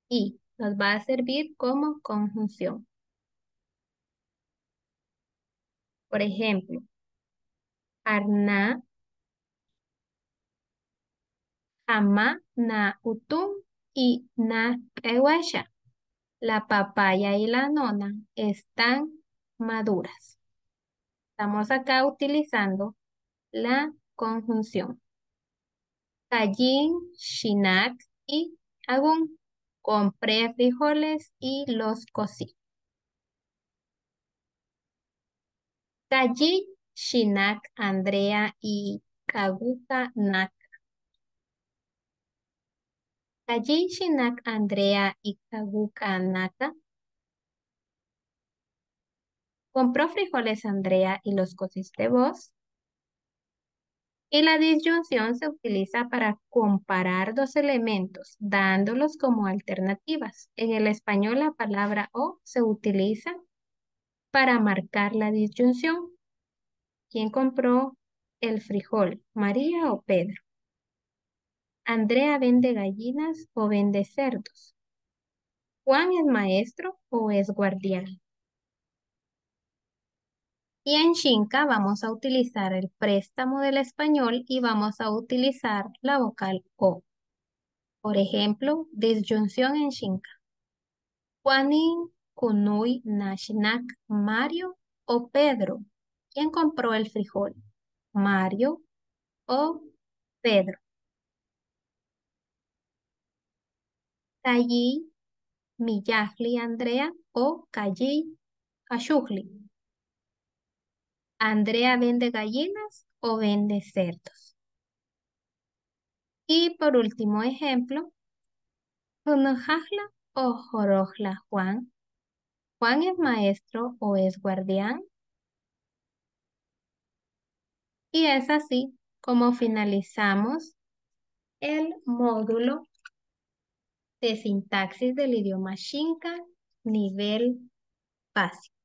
y nos va a servir como conjunción. Por ejemplo, Arna, Ama, Na, Utum y Na, Ewasha. La papaya y la nona están maduras. Estamos acá utilizando la conjunción. Callín, Shinak y Agún. Compré frijoles y los cocí. Callí, Shinak, Andrea y Kaguka Nak. Callí, Shinak, Andrea y Kaguka Naka. Compró frijoles Andrea y los cociste vos. Y la disyunción se utiliza para comparar dos elementos, dándolos como alternativas. En el español la palabra o se utiliza para marcar la disyunción. ¿Quién compró el frijol, María o Pedro? ¿Andrea vende gallinas o vende cerdos? ¿Juan es maestro o es guardián? Y en Xinca vamos a utilizar el préstamo del español y vamos a utilizar la vocal O. Por ejemplo, disyunción en Xinca. Juanín, Kunui, Nashnak, Mario o Pedro. ¿Quién compró el frijol? ¿Mario o Pedro? Callí, Miyajli, Andrea o Callí, Cachujli. ¿Andrea vende gallinas o vende cerdos? Y por último ejemplo, Junojajla o Jorojla Juan. ¿Juan es maestro o es guardián? Y es así como finalizamos el módulo de sintaxis del idioma Xinca, nivel básico.